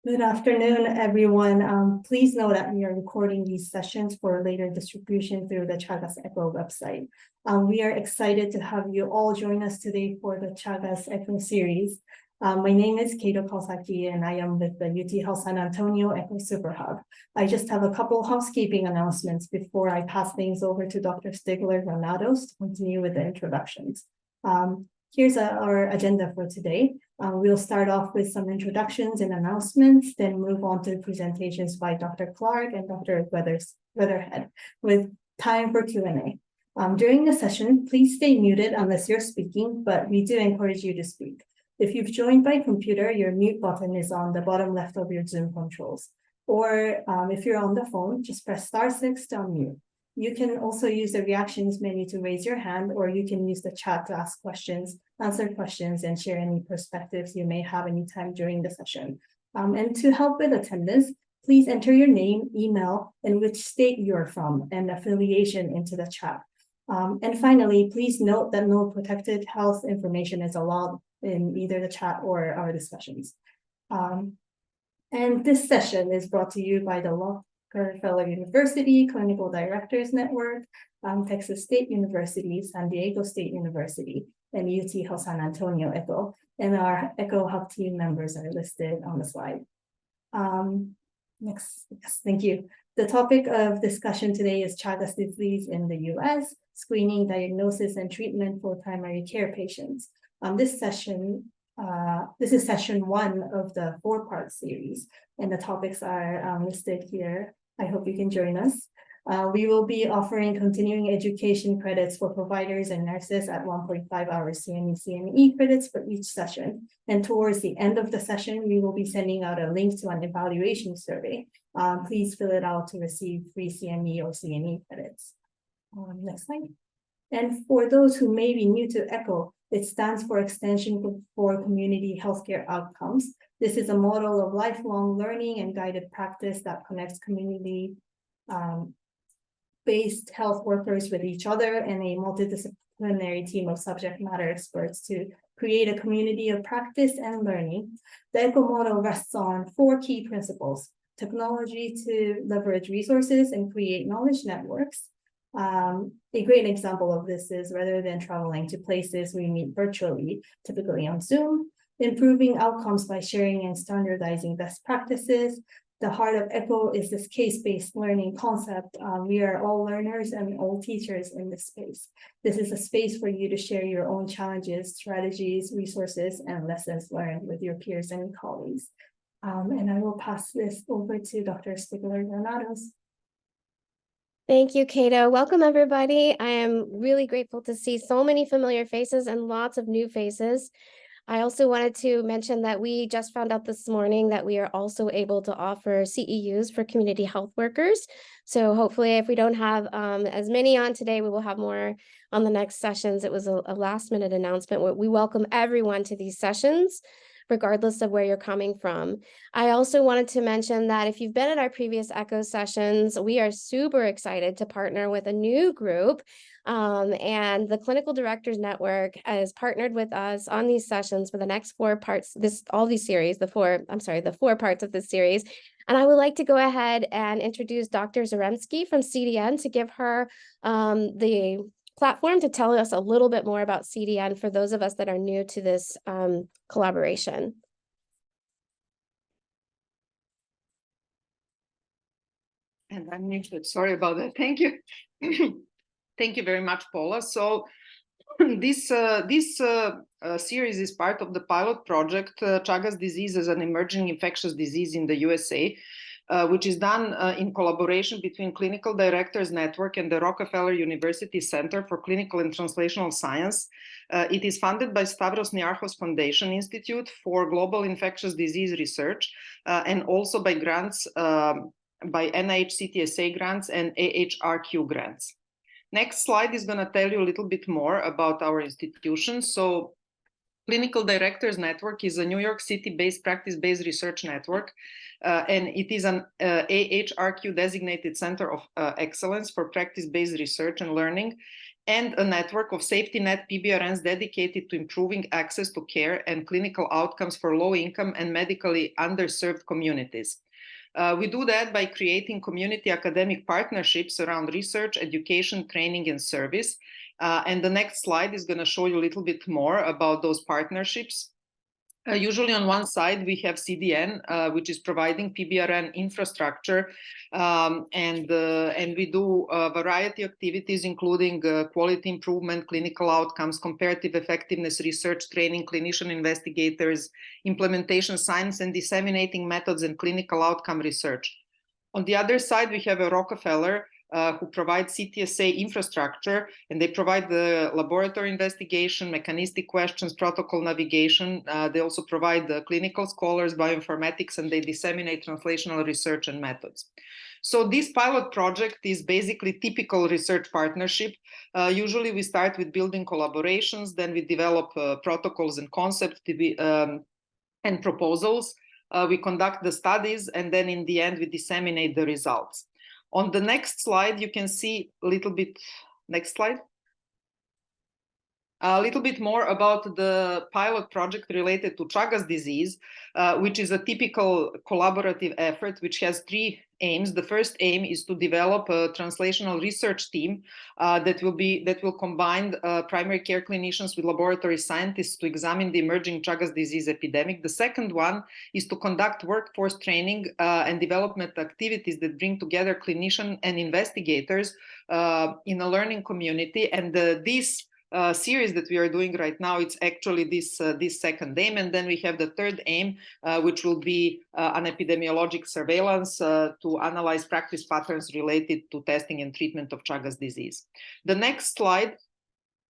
Good afternoon, everyone. Please know that we are recording these sessions for later distribution through the Chagas Echo website. We are excited to have you all join us today for the Chagas Echo series. My name is Kato Kawasaki, and I am with the UT Health San Antonio Echo Super Hub. I just have a couple housekeeping announcements before I pass things over to Dr. Stigler Granados to continue with the introductions. Here's our agenda for today. We'll start off with some introductions and announcements, then move on to presentations by Dr. Clark and Dr. Weatherhead, with time for Q&A. During the session, please stay muted unless you're speaking, but we do encourage you to speak. If you've joined by computer, your mute button is on the bottom left of your Zoom controls. Or if you're on the phone, just press *6 to unmute. You can also use the reactions menu to raise your hand, or you can use the chat to ask questions, answer questions, and share any perspectives you may have anytime during the session. And to help with attendance, please enter your name, email, and which state you're from, and affiliation into the chat. And finally, please note that no protected health information is allowed in either the chat or our discussions. And this session is brought to you by the Rockefeller University Clinical Directors Network, Texas State University, San Diego State University, and UT Health San Antonio ECHO. And our ECHO Hub team members are listed on the slide. Next, yes, thank you. The topic of discussion today is Chagas disease in the US, screening, diagnosis, and treatment for primary care patients. This is session 1 of the 4-part series, and the topics are listed here. I hope you can join us. We will be offering continuing education credits for providers and nurses at 1.5 hours CME credits for each session. And towards the end of the session, we will be sending out a link to an evaluation survey. Please fill it out to receive free CME or CME credits. Next slide. And for those who may be new to ECHO, it stands for Extension for Community Healthcare Outcomes. This is a model of lifelong learning and guided practice that connects community based health workers with each other and a multidisciplinary team of subject matter experts to create a community of practice and learning. The ECHO model rests on 4 key principles: technology to leverage resources and create knowledge networks. A great example of this is, rather than traveling to places, we meet virtually, typically on Zoom, improving outcomes by sharing and standardizing best practices. The heart of ECHO is this case-based learning concept. We are all learners and all teachers in this space. This is a space for you to share your own challenges, strategies, resources, and lessons learned with your peers and colleagues. And I will pass this over to Dr. Stigler Granados. Thank you, Kato. Welcome, everybody. I am really grateful to see so many familiar faces and lots of new faces. I also wanted to mention that we just found out this morning that we are also able to offer CEUs for community health workers. So hopefully, if we don't have as many on today, we will have more on the next sessions. It was a last-minute announcement. We welcome everyone to these sessions, regardless of where you're coming from. I also wanted to mention that if you've been at our previous ECHO sessions, we are super excited to partner with a new group. And the Clinical Directors Network has partnered with us on these sessions for the next 4 parts, the 4 parts of this series. And I would like to go ahead and introduce Dr. Zaremski from CDN to give her the platform to tell us a little bit more about CDN for those of us that are new to this collaboration. And I'm muted. Sorry about that. Thank you. Thank you very much, Paula. So this series is part of the pilot project, Chagas disease as an emerging infectious disease in the USA, which is done in collaboration between Clinical Directors Network and the Rockefeller University Center for Clinical and Translational Science. It is funded by Stavros Niarchos Foundation Institute for Global Infectious Disease Research, and also by grants by NIH CTSA grants and AHRQ grants. Next slide is going to tell you a little bit more about our institution. So Clinical Directors Network is a New York City-based practice-based research network, and it is an AHRQ designated center of excellence for practice-based research and learning. and a network of safety net PBRNs dedicated to improving access to care and clinical outcomes for low-income and medically underserved communities. We do that by creating community academic partnerships around research, education, training, and service. And the next slide is going to show you a little bit more about those partnerships. Usually on one side, we have CDN, which is providing PBRN infrastructure, and we do a variety of activities, including quality improvement, clinical outcomes, comparative effectiveness research, training clinician investigators, implementation science, and disseminating methods and clinical outcome research. On the other side, we have a Rockefeller, who provides CTSA infrastructure, and they provide the laboratory investigation, mechanistic questions, protocol navigation. They also provide the clinical scholars, bioinformatics, and they disseminate translational research and methods. So this pilot project is basically typical research partnership. Usually we start with building collaborations, then we develop protocols and concepts and proposals. We conduct the studies, and then in the end, we disseminate the results. On the next slide, you can see a little bit, next slide. A little bit more about the pilot project related to Chagas disease, which is a typical collaborative effort, which has 3 aims. The first aim is to develop a translational research team that will combine primary care clinicians with laboratory scientists to examine the emerging Chagas disease epidemic. The second one is to conduct workforce training and development activities that bring together clinicians and investigators in a learning community. And this series that we are doing right now, it's actually this second aim. And then we have the third aim, which will be an epidemiologic surveillance to analyze practice patterns related to testing and treatment of Chagas disease. The next slide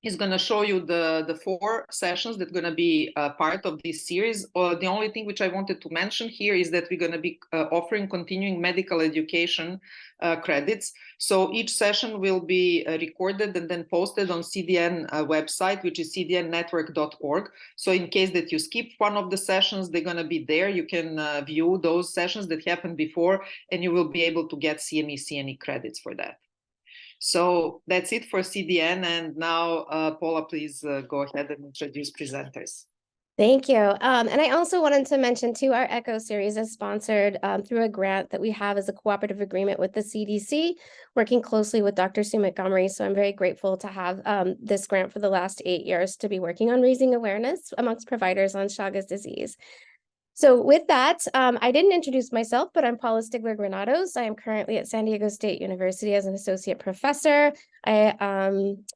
is going to show you the 4 sessions that are going to be part of this series. The only thing which I wanted to mention here is that we're going to be offering continuing medical education credits. So each session will be recorded and then posted on CDN website, which is cdnnetwork.org. So in case that you skip one of the sessions, they're going to be there. You can view those sessions that happened before, and you will be able to get CME credits for that. So that's it for CDN. And now, Paula, please go ahead and introduce presenters. Thank you. And I also wanted to mention too, our ECHO series is sponsored through a grant that we have as a cooperative agreement with the CDC, working closely with Dr. Sue Montgomery. So I'm very grateful to have this grant for the last 8 years to be working on raising awareness amongst providers on Chagas disease. So with that, I didn't introduce myself, but I'm Paula Stigler-Granados. I am currently at San Diego State University as an associate professor. I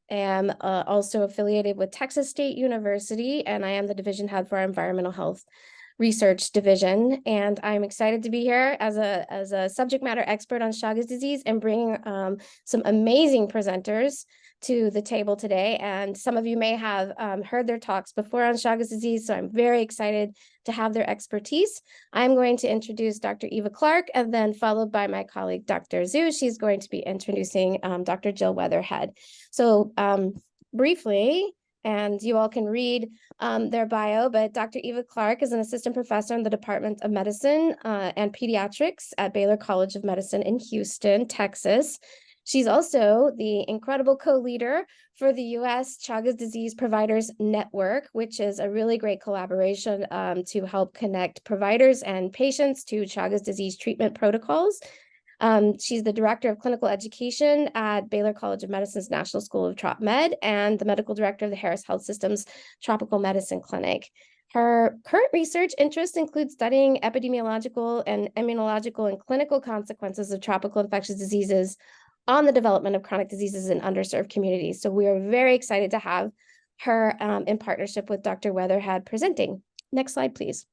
am also affiliated with Texas State University, and I am the division head for our environmental health research division. And I'm excited to be here as a subject matter expert on Chagas disease and bringing some amazing presenters to the table today. And some of you may have heard their talks before on Chagas disease, so I'm very excited to have their expertise. I'm going to introduce Dr. Eva Clark, and then followed by my colleague, Dr. Zhu. She's going to be introducing Dr. Jill Weatherhead. So briefly, and you all can read their bio, but Dr. Eva Clark is an assistant professor in the Department of Medicine and Pediatrics at Baylor College of Medicine in Houston, Texas. She's also the incredible co-leader for the U.S. Chagas Disease Providers Network, which is a really great collaboration to help connect providers and patients to Chagas disease treatment protocols. She's the director of clinical education at Baylor College of Medicine's National School of Trop Med and the medical director of the Harris Health System's Tropical Medicine Clinic. Her current research interests include studying epidemiological and immunological and clinical consequences of tropical infectious diseases on the development of chronic diseases in underserved communities. So we are very excited to have her in partnership with Dr. Weatherhead presenting. Next slide, please.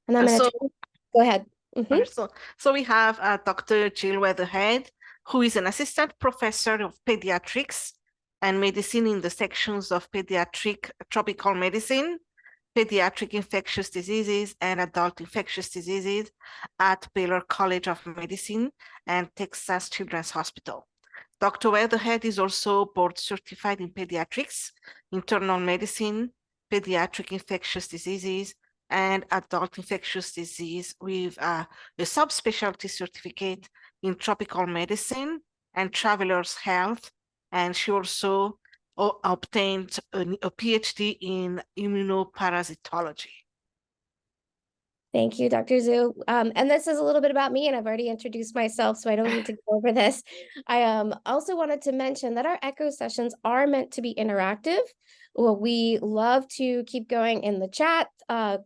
And I'm going to go ahead. Mm-hmm. So we have Dr. Jill Weatherhead, who is an assistant professor of pediatrics and medicine in the sections of pediatric tropical medicine, pediatric infectious diseases, and adult infectious diseases at Baylor College of Medicine and Texas Children's Hospital. Dr. Weatherhead is also board certified in pediatrics, internal medicine, pediatric infectious diseases, and adult infectious disease with a subspecialty certificate in tropical medicine and traveler's health and she also obtained a PhD in immunoparasitology. Thank you, Dr. Zhu. And this is a little bit about me, and I've already introduced myself, so I don't need to go over this. I also wanted to mention that our echo sessions are meant to be interactive. Well, we love to keep going in the chat,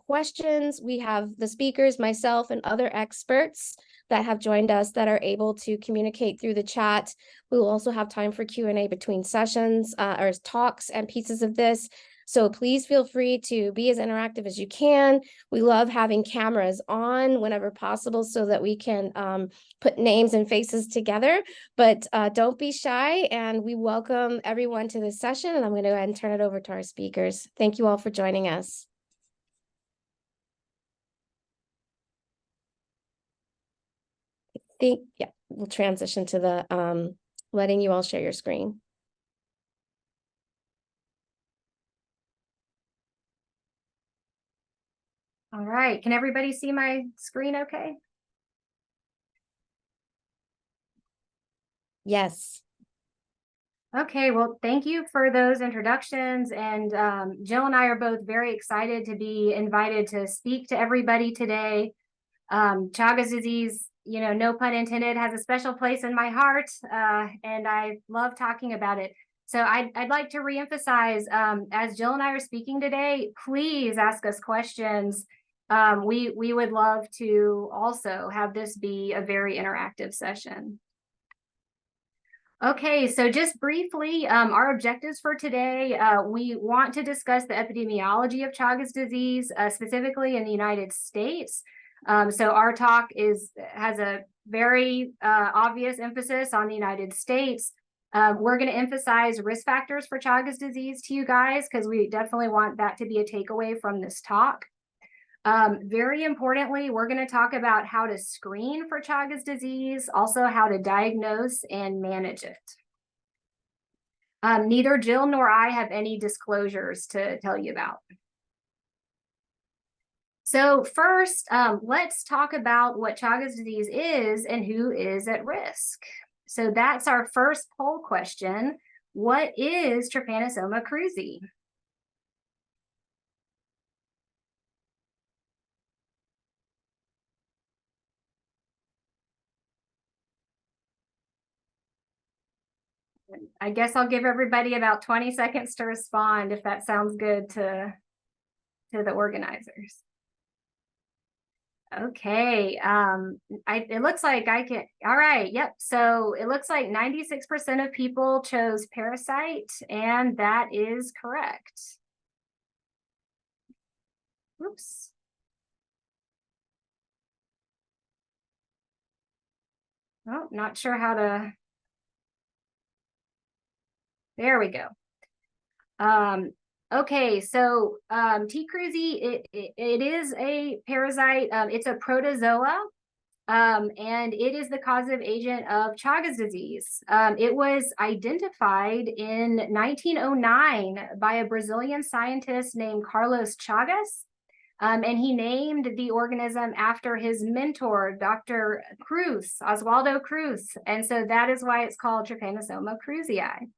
questions. We have the speakers, myself, and other experts that have joined us that are able to communicate through the chat. We will also have time for Q&A between sessions or talks and pieces of this. So please feel free to be as interactive as you can. We love having cameras on whenever possible so that we can put names and faces together, but don't be shy, and we welcome everyone to this session, and I'm going to go ahead and turn it over to our speakers. Thank you all for joining us. Yeah, we'll transition to the letting you all share your screen. All right, can everybody see my screen okay? Yes. Okay, well, thank you for those introductions. And Jill and I are both very excited to be invited to speak to everybody today. Chagas disease, you know, no pun intended, has a special place in my heart, and I love talking about it. So I'd like to reemphasize, as Jill and I are speaking today, please ask us questions. We would love to also have this be a very interactive session. Okay, so just briefly, our objectives for today, we want to discuss the epidemiology of Chagas disease, specifically in the United States. So our talk has a very obvious emphasis on the United States. We're going to emphasize risk factors for Chagas disease to you guys, because we definitely want that to be a takeaway from this talk. Very importantly, we're going to talk about how to screen for Chagas disease, also how to diagnose and manage it. Neither Jill nor I have any disclosures to tell you about. So first, let's talk about what Chagas disease is and who is at risk. So that's our first poll question. What is Trypanosoma cruzi? I guess I'll give everybody about 20 seconds to respond if that sounds good to the organizers. Okay, it looks like I can, all right, yep. So it looks like 96% of people chose parasite, and that is correct. Oops. Oh, not sure how to, there we go. Okay, so T. cruzi, it is a parasite. It's a protozoa, and it is the causative agent of Chagas disease. It was identified in 1909 by a Brazilian scientist named Carlos Chagas, and he named the organism after his mentor, Dr. Cruz, Oswaldo Cruz, and so that is why it's called Trypanosoma cruzii.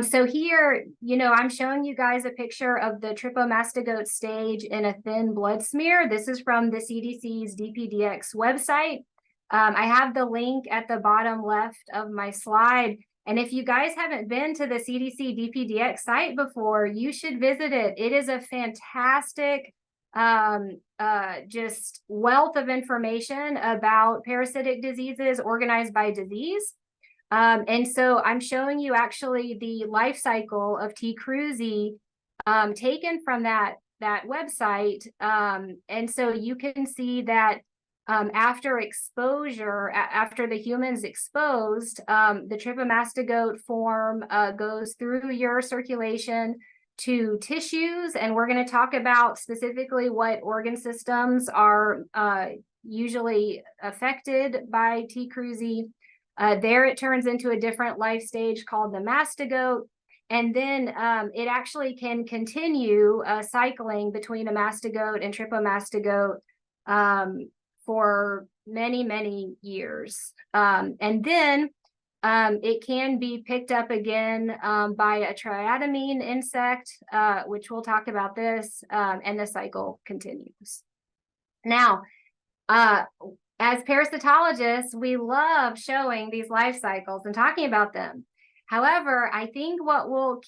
So here, you know, I'm showing you guys a picture of the trypomastogote stage in a thin blood smear. This is from the CDC's DPDX website. I have the link at the bottom left of my slide. And if you guys haven't been to the CDC DPDX site before, you should visit it. It is a fantastic just wealth of information about parasitic diseases organized by disease. And so I'm showing you actually the life cycle of T. cruzi taken from that website. And so you can see that after exposure, after the human's exposed, the trypomastogote form goes through your circulation to tissues. And we're going to talk about specifically what organ systems are usually affected by T. cruzi. There it turns into a different life stage called the mastogote. And then it actually can continue cycling between a mastogote and trypomastogote for many, many years. And then It can be picked up again by a triatamine insect, which we'll talk about this, and the cycle continues. Now, as parasitologists, we love showing these life cycles and talking about them. However, I think what will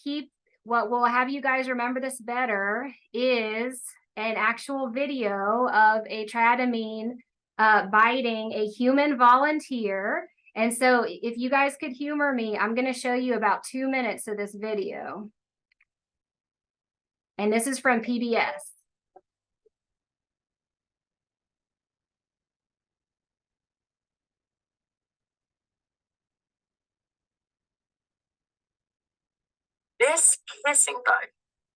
have you guys remember this better is an actual video of a triatamine biting a human volunteer. And so if you guys could humor me, I'm going to show you about 2 minutes of this video. And this is from PBS. This kissing bug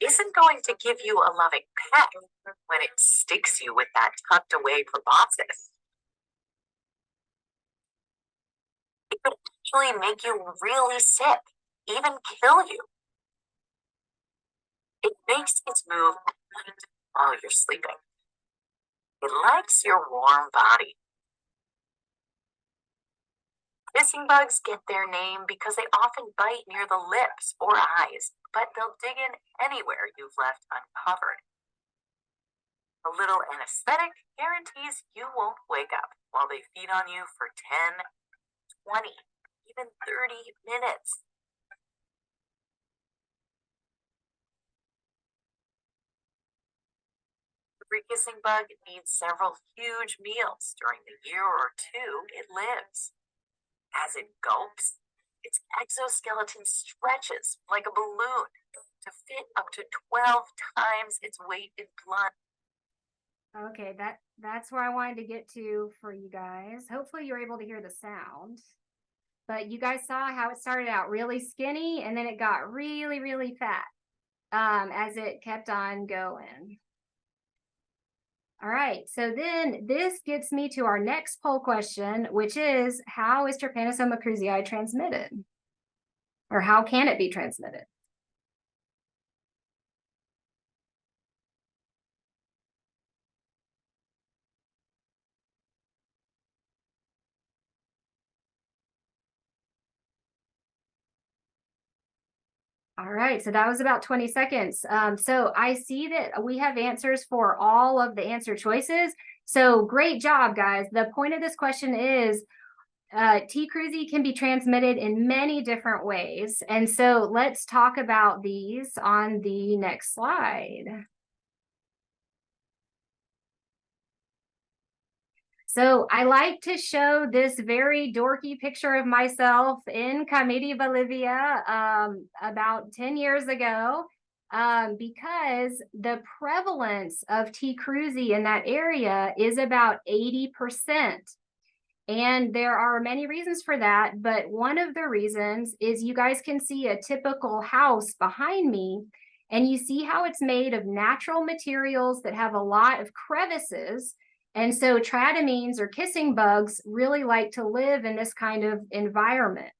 isn't going to give you a loving peck when it sticks you with that tucked away proboscis. It could actually make you really sick, even kill you. It makes its move at night while you're sleeping. It likes your warm body. Kissing bugs get their name because they often bite near the lips or eyes, but they'll dig in anywhere you've left uncovered. A little anesthetic guarantees you won't wake up while they feed on you for 10, 20, even 30 minutes. Every kissing bug needs several huge meals during the year or two it lives. As it gulps, its exoskeleton stretches like a balloon to fit up to 12 times its weight in blood. Okay, that's where I wanted to get to for you guys. Hopefully you're able to hear the sound. But you guys saw how it started out really skinny and then it got really, really fat as it kept on going. All right, so then this gets me to our next poll question, which is, how is Trypanosoma cruzi transmitted? Or how can it be transmitted? All right, so that was about 20 seconds. So I see that we have answers for all of the answer choices. So great job, guys. The point of this question is T. cruzi can be transmitted in many different ways. And so let's talk about these on the next slide. So I like to show this very dorky picture of myself in Camiri, Bolivia, about 10 years ago, because the prevalence of T. cruzi in that area is about 80%. And there are many reasons for that, but one of the reasons is you guys can see a typical house behind me, and you see how it's made of natural materials that have a lot of crevices. And so triatamines or kissing bugs really like to live in this kind of environment.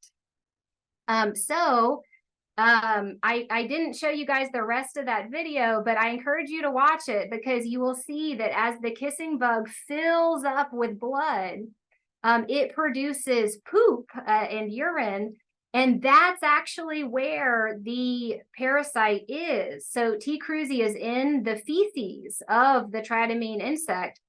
I didn't show you guys the rest of that video, but I encourage you to watch it because you will see that as the kissing bug fills up with blood, it produces poop and urine, and that's actually where the parasite is. So T. cruzi is in the feces of the triatamine insect.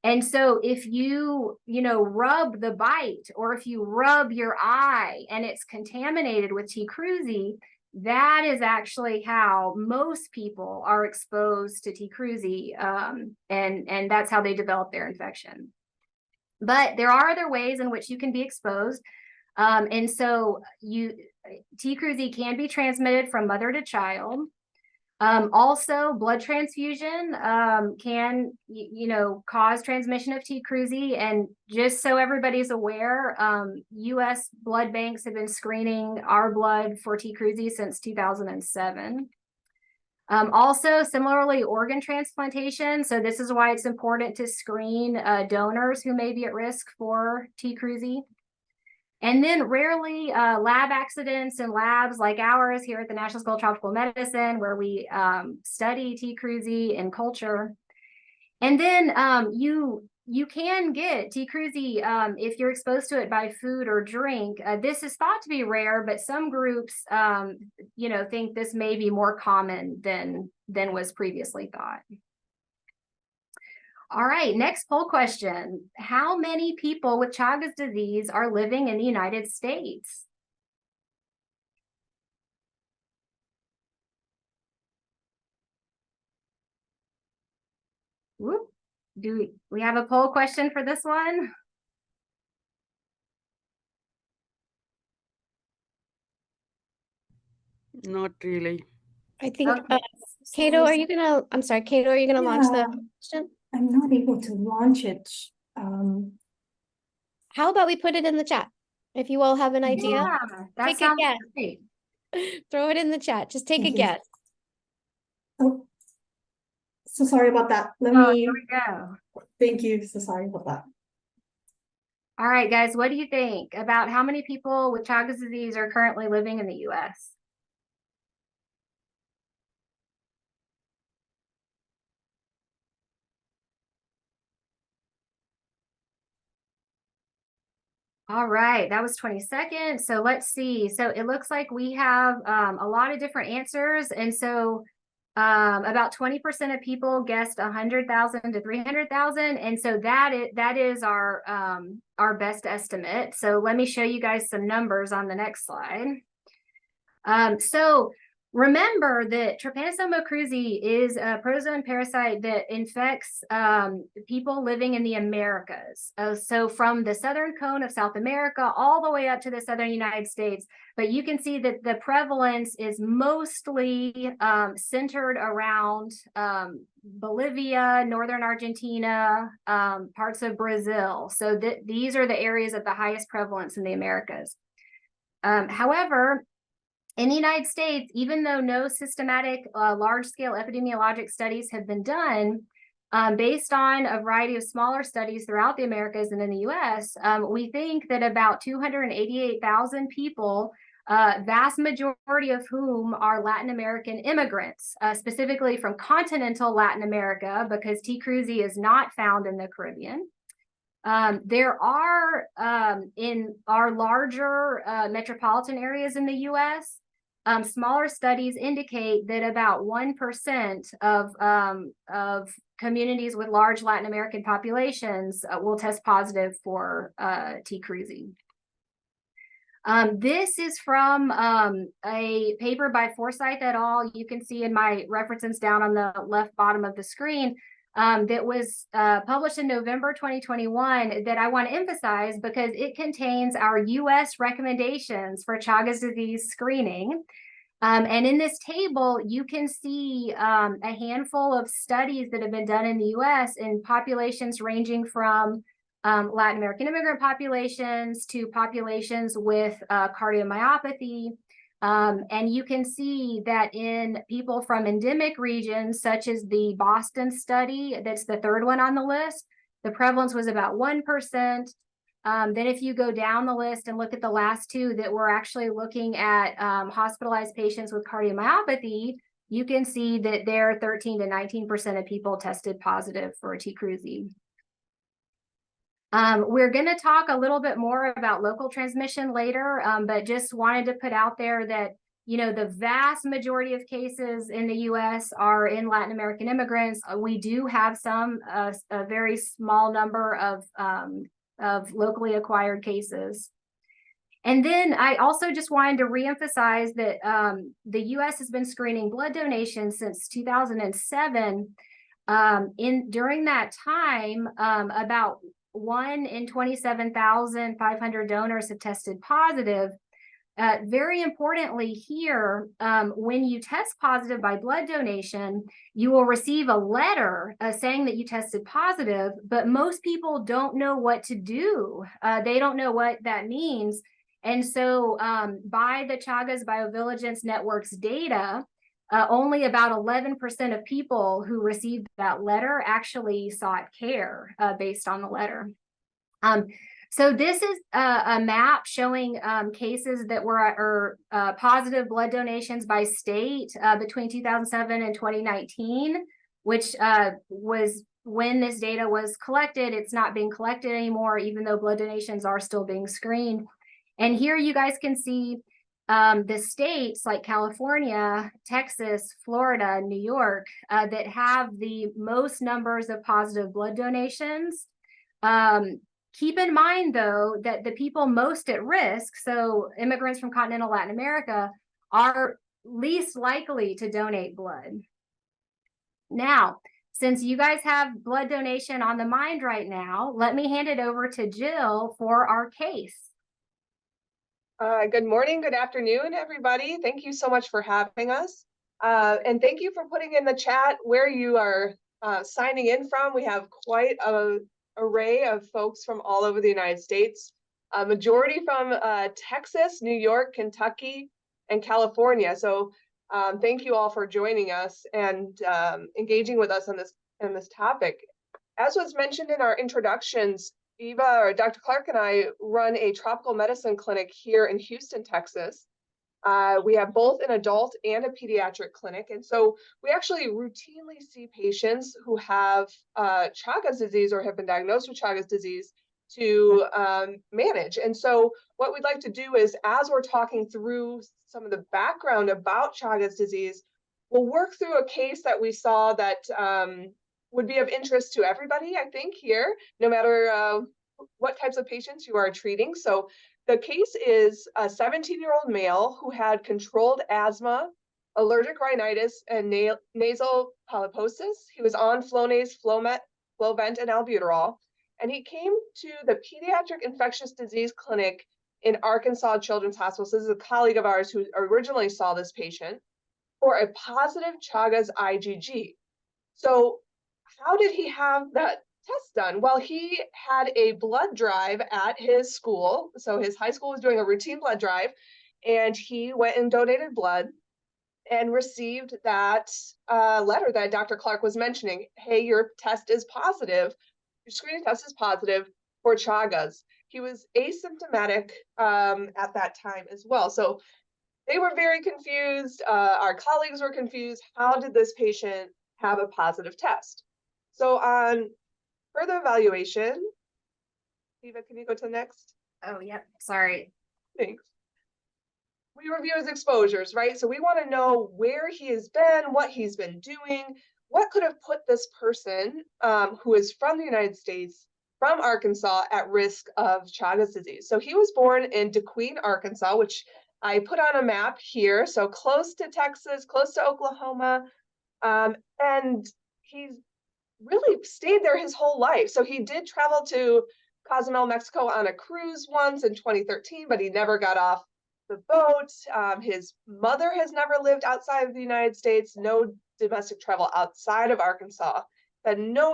And so if you rub the bite, or if you rub your eye and it's contaminated with T. cruzi, that is actually how most people are exposed to T. cruzi, and that's how they develop their infection. But there are other ways in which you can be exposed. And so T. cruzi can be transmitted from mother to child. Also, blood transfusion can, cause transmission of T. cruzi. And just so everybody's aware, U.S. blood banks have been screening our blood for T. cruzi since 2007. Also, similarly, organ transplantation. So this is why it's important to screen donors who may be at risk for T. cruzi. And then rarely lab accidents in labs like ours here at the National School of Tropical Medicine, where we study T. cruzi in culture. And then you can get T. cruzi if you're exposed to it by food or drink. This is thought to be rare, but some groups, think this may be more common than was previously thought. All right, next poll question. How many people with Chagas disease are living in the United States? Whoop. Do we have a poll question for this one? Not really. I think, Okay. Cato, I'm sorry, Cato, are you gonna launch the Yeah. question? I'm not able to launch it. How about we put it in the chat? If you all have an idea, Yeah, that take a sounds guess. great. Throw it in the chat. Just take a Thank you. guess. Oh, so sorry about that. Let Oh, me, here we go. thank you. So sorry about that. All right, guys, what do you think about how many people with Chagas disease are currently living in the US? All right, that was 20 seconds. So let's see. So it looks like we have a lot of different answers. And so about 20% of people guessed 100,000 to 300,000. And so that is our best estimate. So let me show you guys some numbers on the next slide. So remember that Trypanosoma cruzi is a protozoan parasite that infects people living in the Americas. So from the southern cone of South America all the way up to the southern United States. But you can see that the prevalence is mostly centered around Bolivia, northern Argentina, parts of Brazil. So these are the areas of the highest prevalence in the Americas. However, in the United States, even though no systematic large-scale epidemiologic studies have been done, based on a variety of smaller studies throughout the Americas and in the US, we think that about 288,000 people, vast majority of whom are Latin American immigrants, specifically from continental Latin America, because T. cruzi is not found in the Caribbean. There are, in our larger metropolitan areas in the US, smaller studies indicate that about 1% of communities with large Latin American populations will test positive for T. cruzi. This is from a paper by Forsyth et al. You can see in my references down on the left bottom of the screen. That was published in November 2021 that I want to emphasize because it contains our US recommendations for Chagas disease screening. And in this table, you can see a handful of studies that have been done in the US in populations ranging from Latin American immigrant populations to populations with cardiomyopathy. And you can see that in people from endemic regions, such as the Boston study, that's the third one on the list, the prevalence was about 1%. Then if you go down the list and look at the last two that we're actually looking at hospitalized patients with cardiomyopathy, you can see that there 13 to 19% of people tested positive for T. cruzi. We're going to talk a little bit more about local transmission later, but just wanted to put out there that, the vast majority of cases in the U.S. are in Latin American immigrants. We do have a very small number of locally acquired cases. And then I also just wanted to reemphasize that the U.S. has been screening blood donations since 2007. During that time, about 1 in 27,500 donors have tested positive. Very importantly here, when you test positive by blood donation, you will receive a letter saying that you tested positive, but most people don't know what to do. They don't know what that means. And so by the Chagas Biovigilance Network's data, only about 11% of people who received that letter actually sought care based on the letter. So this is a map showing cases that were positive blood donations by state between 2007 and 2019, which was when this data was collected, it's not being collected anymore, even though blood donations are still being screened. And here you guys can see the states like California, Texas, Florida, New York, that have the most numbers of positive blood donations. Keep in mind, though, that the people most at risk, so immigrants from continental Latin America, are least likely to donate blood. Now, since you guys have blood donation on the mind right now, let me hand it over to Jill for our case. Good morning, good afternoon, everybody. Thank you so much for having us. And thank you for putting in the chat where you are signing in from. We have quite an array of folks from all over the United States, a majority from Texas, New York, Kentucky, and California. So thank you all for joining us and engaging with us on this topic. As was mentioned in our introductions, Eva or Dr. Clark and I run a tropical medicine clinic here in Houston, Texas. We have both an adult and a pediatric clinic. And so we actually routinely see patients who have Chagas disease or have been diagnosed with Chagas disease to manage. And so what we'd like to do is, as we're talking through some of the background about Chagas disease, we'll work through a case that we saw that would be of interest to everybody, I think, here, no matter what types of patients you are treating. So the case is a 17-year-old male who had controlled asthma, allergic rhinitis, and nasal polyposis. He was on Flonase, Flovent, and albuterol. And he came to the Pediatric Infectious Disease Clinic in Arkansas Children's Hospital. So this is a colleague of ours who originally saw this patient for a positive Chagas IgG. So how did he have that test done? Well, he had a blood drive at his school. So his high school was doing a routine blood drive, and he went and donated blood and received that letter that Dr. Clark was mentioning. Hey, your test is positive. Your screening test is positive for Chagas. He was asymptomatic at that time as well. So they were very confused. Our colleagues were confused. How did this patient have a positive test? So on further evaluation, Eva, can you go to the next? Oh, yep. Sorry. Thanks. We review his exposures, right? So we want to know where he has been, what he's been doing, what could have put this person who is from the United States, from Arkansas, at risk of Chagas disease. So he was born in DeQueen, Arkansas, which I put on a map here. So close to Texas, close to Oklahoma. And he's really stayed there his whole life. So he did travel to Cozumel, Mexico on a cruise once in 2013, but he never got off the boat. His mother has never lived outside of the United States, no domestic travel outside of Arkansas, had no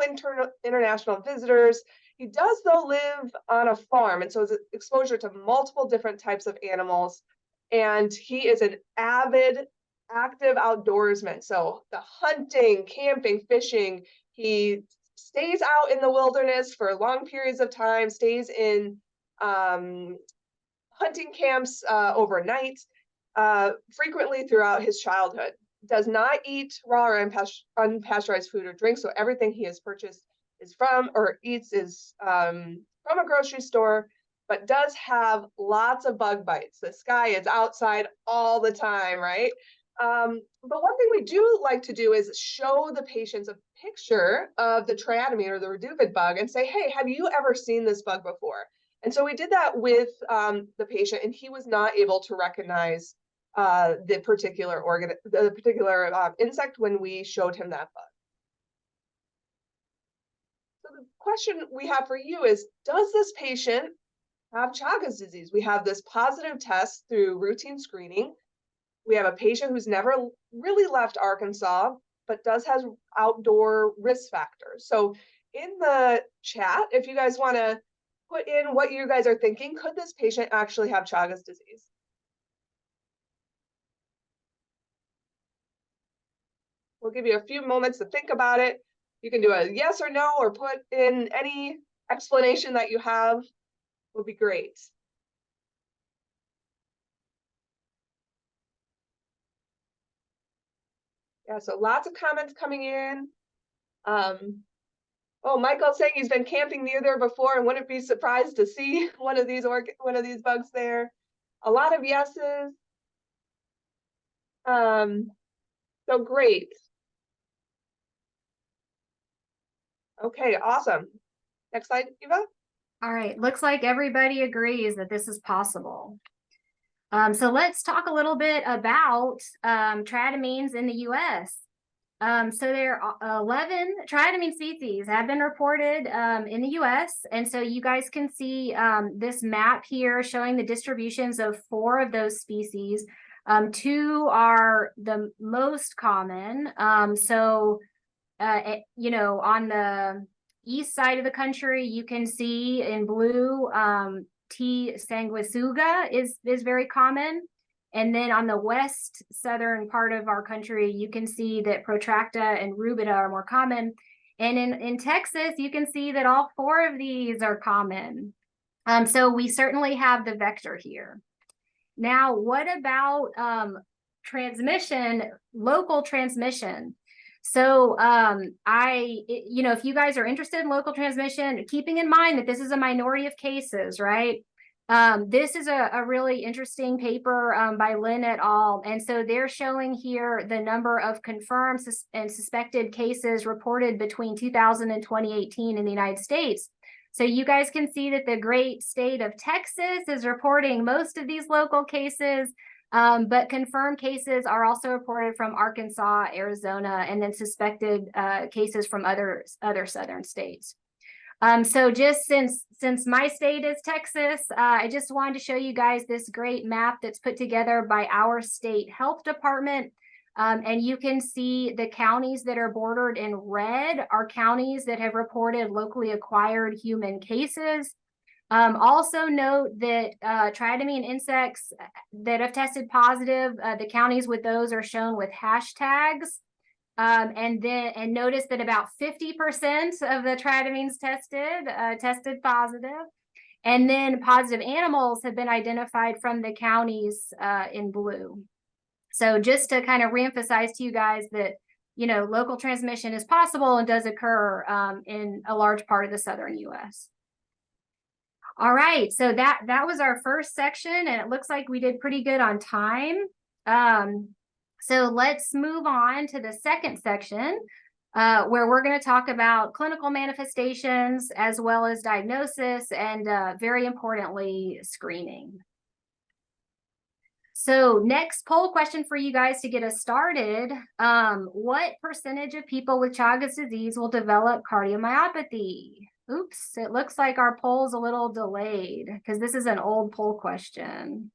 international visitors. He does, though, live on a farm, and so his exposure to multiple different types of animals. And he is an avid, active outdoorsman. So the hunting, camping, fishing, he stays out in the wilderness for long periods of time, stays in hunting camps overnight, frequently throughout his childhood. Does not eat raw or unpasteurized food or drink, so everything he has purchased is from or eats is from a grocery store, but does have lots of bug bites. This guy is outside all the time, right? But one thing we do like to do is show the patients a picture of the triatomine or the reduvid bug and say, hey, have you ever seen this bug before? And so we did that with the patient, and he was not able to recognize the particular insect when we showed him that bug. So the question we have for you is, does this patient have Chagas disease? We have this positive test through routine screening. We have a patient who's never really left Arkansas, but does have outdoor risk factors. So in the chat, if you guys want to put in what you guys are thinking, could this patient actually have Chagas disease? We'll give you a few moments to think about it. You can do a yes or no, or put in any explanation that you have. Would be great. Yeah, so lots of comments coming in. Oh, Michael's saying he's been camping near there before and wouldn't be surprised to see one of these bugs there. A lot of yeses. So great. Okay, awesome. Next slide, Eva. All right, looks like everybody agrees that this is possible. So let's talk a little bit about triatamines in the US. So there are 11 triatamine species have been reported in the US. And so you guys can see this map here showing the distributions of 4 of those species. 2 are the most common. You know, on the east side of the country, you can see in blue, T. sanguisuga is very common. And then on the west southern part of our country, you can see that protracta and rubida are more common. And in Texas, you can see that all 4 of these are common. So we certainly have the vector here. Now, what about transmission, local transmission? So you know, if you guys are interested in local transmission, keeping in mind that this is a minority of cases, right? This is a really interesting paper by Lin et al. And so they're showing here the number of confirmed and suspected cases reported between 2000 and 2018 in the United States. So you guys can see that the great state of Texas is reporting most of these local cases, but confirmed cases are also reported from Arkansas, Arizona, and then suspected cases from other southern states. So just since my state is Texas, I just wanted to show you guys this great map that's put together by our state health department. And you can see the counties that are bordered in red are counties that have reported locally acquired human cases. Also note that triatamine insects that have tested positive, the counties with those are shown with hashtags. And notice that about 50% of the triatamines tested positive. And then positive animals have been identified from the counties in blue. So just to kind of reemphasize to you guys that, you know, local transmission is possible and does occur in a large part of the southern US. All right, so that was our first section, and it looks like we did pretty good on time. So let's move on to the second section, where we're going to talk about clinical manifestations as well as diagnosis and very importantly, screening. So next poll question for you guys to get us started. What percentage of people with Chagas disease will develop cardiomyopathy? Oops, it looks like our poll's a little delayed because this is an old poll question.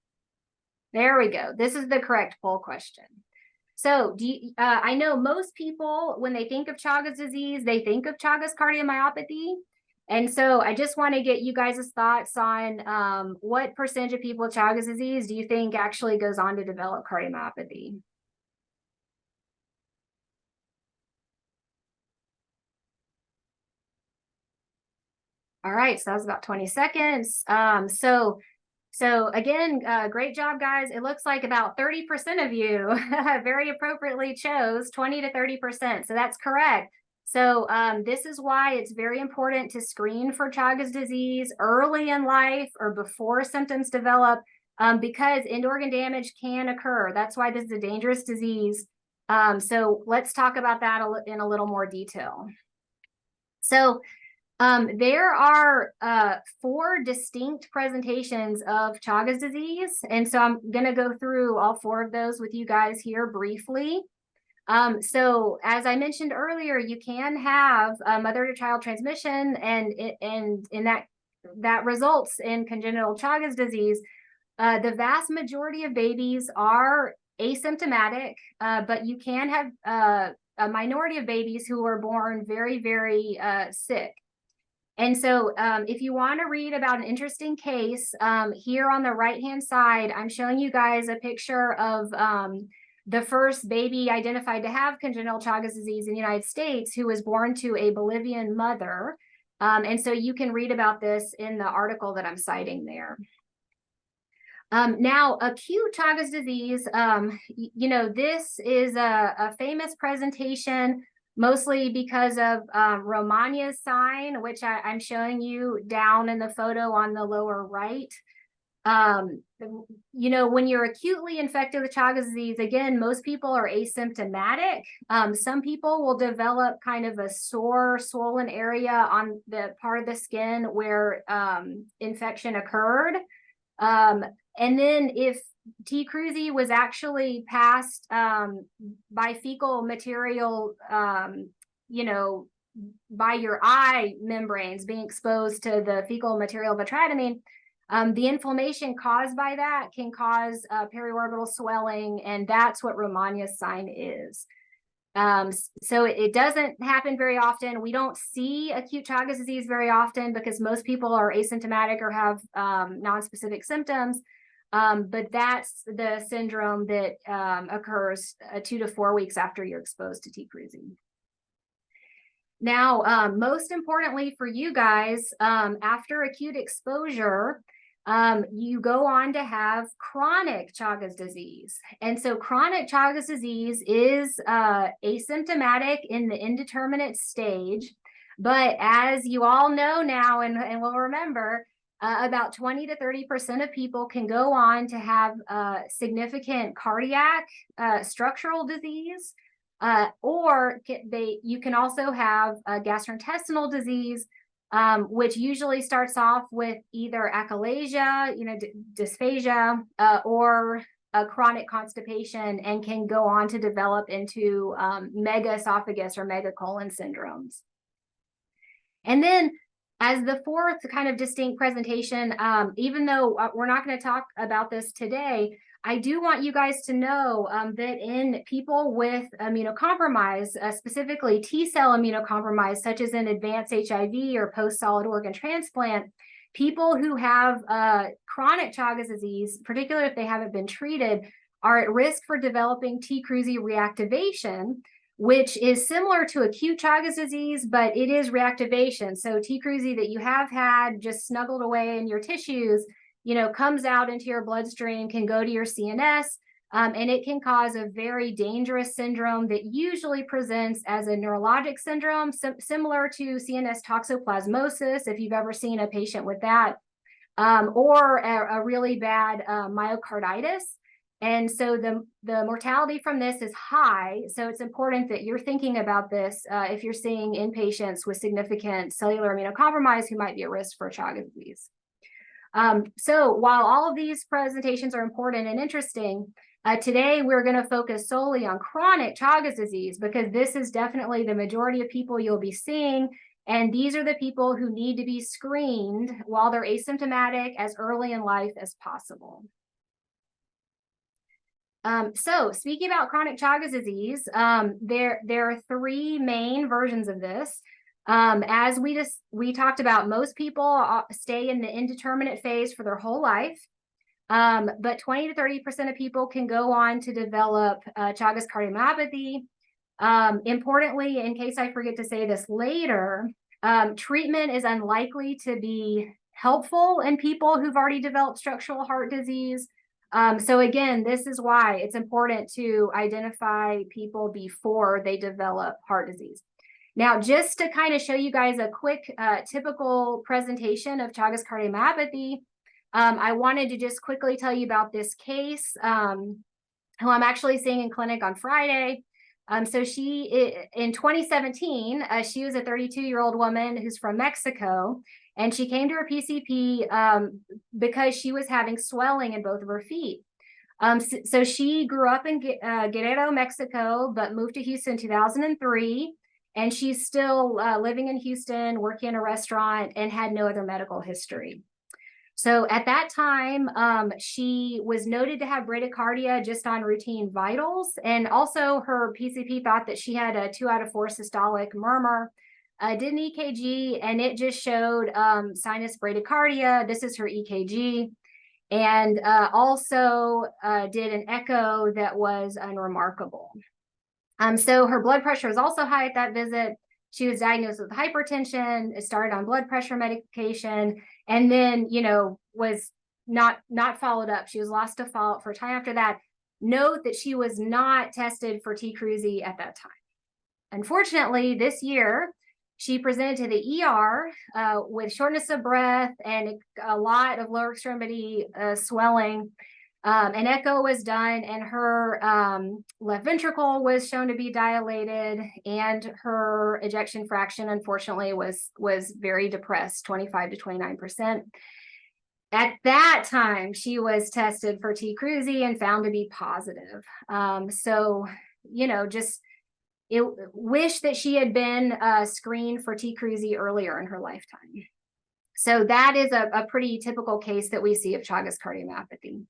There we go. This is the correct poll question. So I know most people, when they think of Chagas disease, they think of Chagas cardiomyopathy. And so I just want to get you guys' thoughts on what percentage of people with Chagas disease do you think actually goes on to develop cardiomyopathy? All right, so that was about 20 seconds. So again, great job, guys. It looks like about 30% of you very appropriately chose 20 to 30%. So that's correct. So this is why it's very important to screen for Chagas disease early in life or before symptoms develop, because end organ damage can occur. That's why this is a dangerous disease. So let's talk about that in a little more detail. So there are 4 distinct presentations of Chagas disease. And so I'm going to go through all 4 of those with you guys here briefly. So as I mentioned earlier, you can have mother to child transmission, and that results in congenital Chagas disease. The vast majority of babies are asymptomatic, but you can have a minority of babies who are born very, very sick. And so if you want to read about an interesting case, here on the right-hand side, I'm showing you guys a picture of the first baby identified to have congenital Chagas disease in the United States, who was born to a Bolivian mother. And so you can read about this in the article that I'm citing there. Now, acute Chagas disease, you know, this is a famous presentation mostly because of Romagna's sign, which I'm showing you down in the photo on the lower right. You know, when you're acutely infected with Chagas disease, again, most people are asymptomatic. Some people will develop kind of a sore, swollen area on the part of the skin where infection occurred. And then if T. cruzi was actually passed by fecal material, you know, by your eye membranes being exposed to the fecal material of atradamine, the inflammation caused by that can cause periorbital swelling, and that's what Romagna's sign is. So it doesn't happen very often. We don't see acute Chagas disease very often because most people are asymptomatic or have non-specific symptoms. But that's the syndrome that occurs 2 to 4 weeks after you're exposed to T. cruzi. Now, most importantly for you guys, after acute exposure, you go on to have chronic Chagas disease. And so chronic Chagas disease is asymptomatic in the indeterminate stage. But as you all know now and will remember, about 20 to 30% of people can go on to have significant cardiac structural disease, or you can also have gastrointestinal disease, which usually starts off with either achalasia, you know, dysphagia, or a chronic constipation, and can go on to develop into megaesophagus or megacolon syndromes. And then as the fourth kind of distinct presentation, even though we're not going to talk about this today, I do want you guys to know that in people with immunocompromise, specifically T-cell immunocompromise, such as in advanced HIV or post-solid organ transplant, people who have chronic Chagas disease, particularly if they haven't been treated, are at risk for developing T. cruzi reactivation, which is similar to acute Chagas disease, but it is reactivation. So T. cruzi that you have had just snuggled away in your tissues, you know, comes out into your bloodstream, can go to your CNS, and it can cause a very dangerous syndrome that usually presents as a neurologic syndrome, similar to CNS toxoplasmosis, if you've ever seen a patient with that, or a really bad myocarditis. And so the mortality from this is high. So it's important that you're thinking about this if you're seeing in patients with significant cellular immunocompromise who might be at risk for Chagas disease. So while all of these presentations are important and interesting, today we're going to focus solely on chronic Chagas disease, because this is definitely the majority of people you'll be seeing. And these are the people who need to be screened while they're asymptomatic as early in life as possible. So speaking about chronic Chagas disease, there are three main versions of this. As we talked about, most people stay in the indeterminate phase for their whole life, but 20 to 30% of people can go on to develop Chagas cardiomyopathy. Importantly, in case I forget to say this later, treatment is unlikely to be helpful in people who've already developed structural heart disease. So again, this is why it's important to identify people before they develop heart disease. Now, just to kind of show you guys a quick typical presentation of Chagas cardiomyopathy, I wanted to just quickly tell you about this case, who I'm actually seeing in clinic on Friday. So in 2017, she was a 32-year-old woman who's from Mexico, and she came to her PCP because she was having swelling in both of her feet. So she grew up in Guerrero, Mexico, but moved to Houston in 2003. And she's still living in Houston, working in a restaurant, and had no other medical history. So at that time, she was noted to have bradycardia just on routine vitals. And also her PCP thought that she had a 2 out of 4 systolic murmur. Did an EKG, and it just showed sinus bradycardia. This is her EKG. And also did an echo that was unremarkable. So her blood pressure was also high at that visit. She was diagnosed with hypertension, started on blood pressure medication, and then, you know, was not followed up. She was lost to follow-up for time after that. Note that she was not tested for T. cruzi at that time. Unfortunately, this year, she presented to the ER with shortness of breath and a lot of lower extremity swelling. An echo was done, and her left ventricle was shown to be dilated, and her ejection fraction, unfortunately, was very depressed, 25 to 29%. At that time, she was tested for T. cruzi and found to be positive. So, you know, just wish that she had been screened for T. cruzi earlier in her lifetime. So that is a pretty typical case that we see of Chagas cardiomyopathy.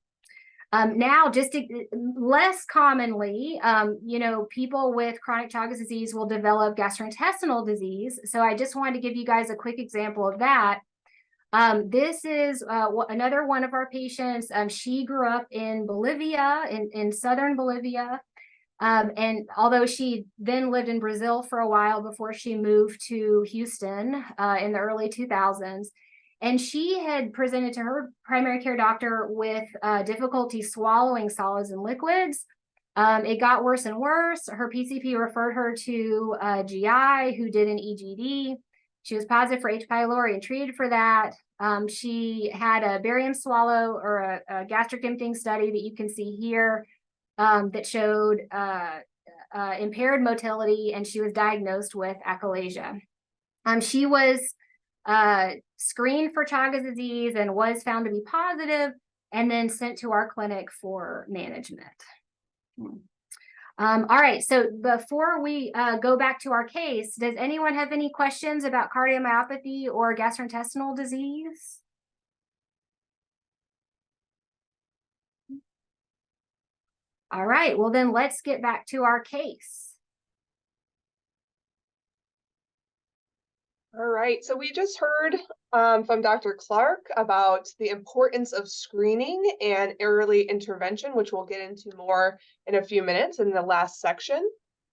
Now, just less commonly, you know, people with chronic Chagas disease will develop gastrointestinal disease. So I just wanted to give you guys a quick example of that. This is another one of our patients. She grew up in Bolivia, in southern Bolivia. And although she then lived in Brazil for a while before she moved to Houston in the early 2000s, and she had presented to her primary care doctor with difficulty swallowing solids and liquids. It got worse and worse. Her PCP referred her to a GI who did an EGD. She was positive for H. pylori and treated for that. She had a barium swallow or a gastric emptying study that you can see here that showed impaired motility, and she was diagnosed with achalasia. She was screened for Chagas disease and was found to be positive, and then sent to our clinic for management. All right, so before we go back to our case, does anyone have any questions about cardiomyopathy or gastrointestinal disease? All right, well then let's get back to our case. All right, so we just heard from Dr. Clark about the importance of screening and early intervention, which we'll get into more in a few minutes in the last section.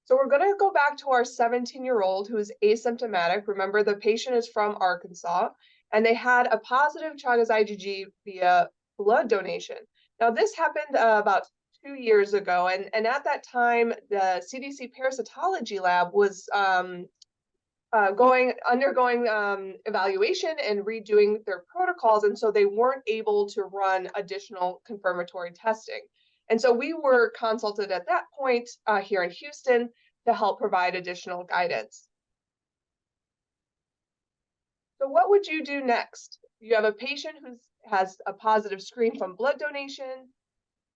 So we're going to go back to our 17-year-old who is asymptomatic. Remember, the patient is from Arkansas, and they had a positive Chagas IgG via blood donation. Now, this happened about 2 years ago, and at that time, the CDC parasitology lab was undergoing evaluation and redoing their protocols, and so they weren't able to run additional confirmatory testing. And so we were consulted at that point here in Houston to help provide additional guidance. So what would you do next? You have a patient who has a positive screen from blood donation,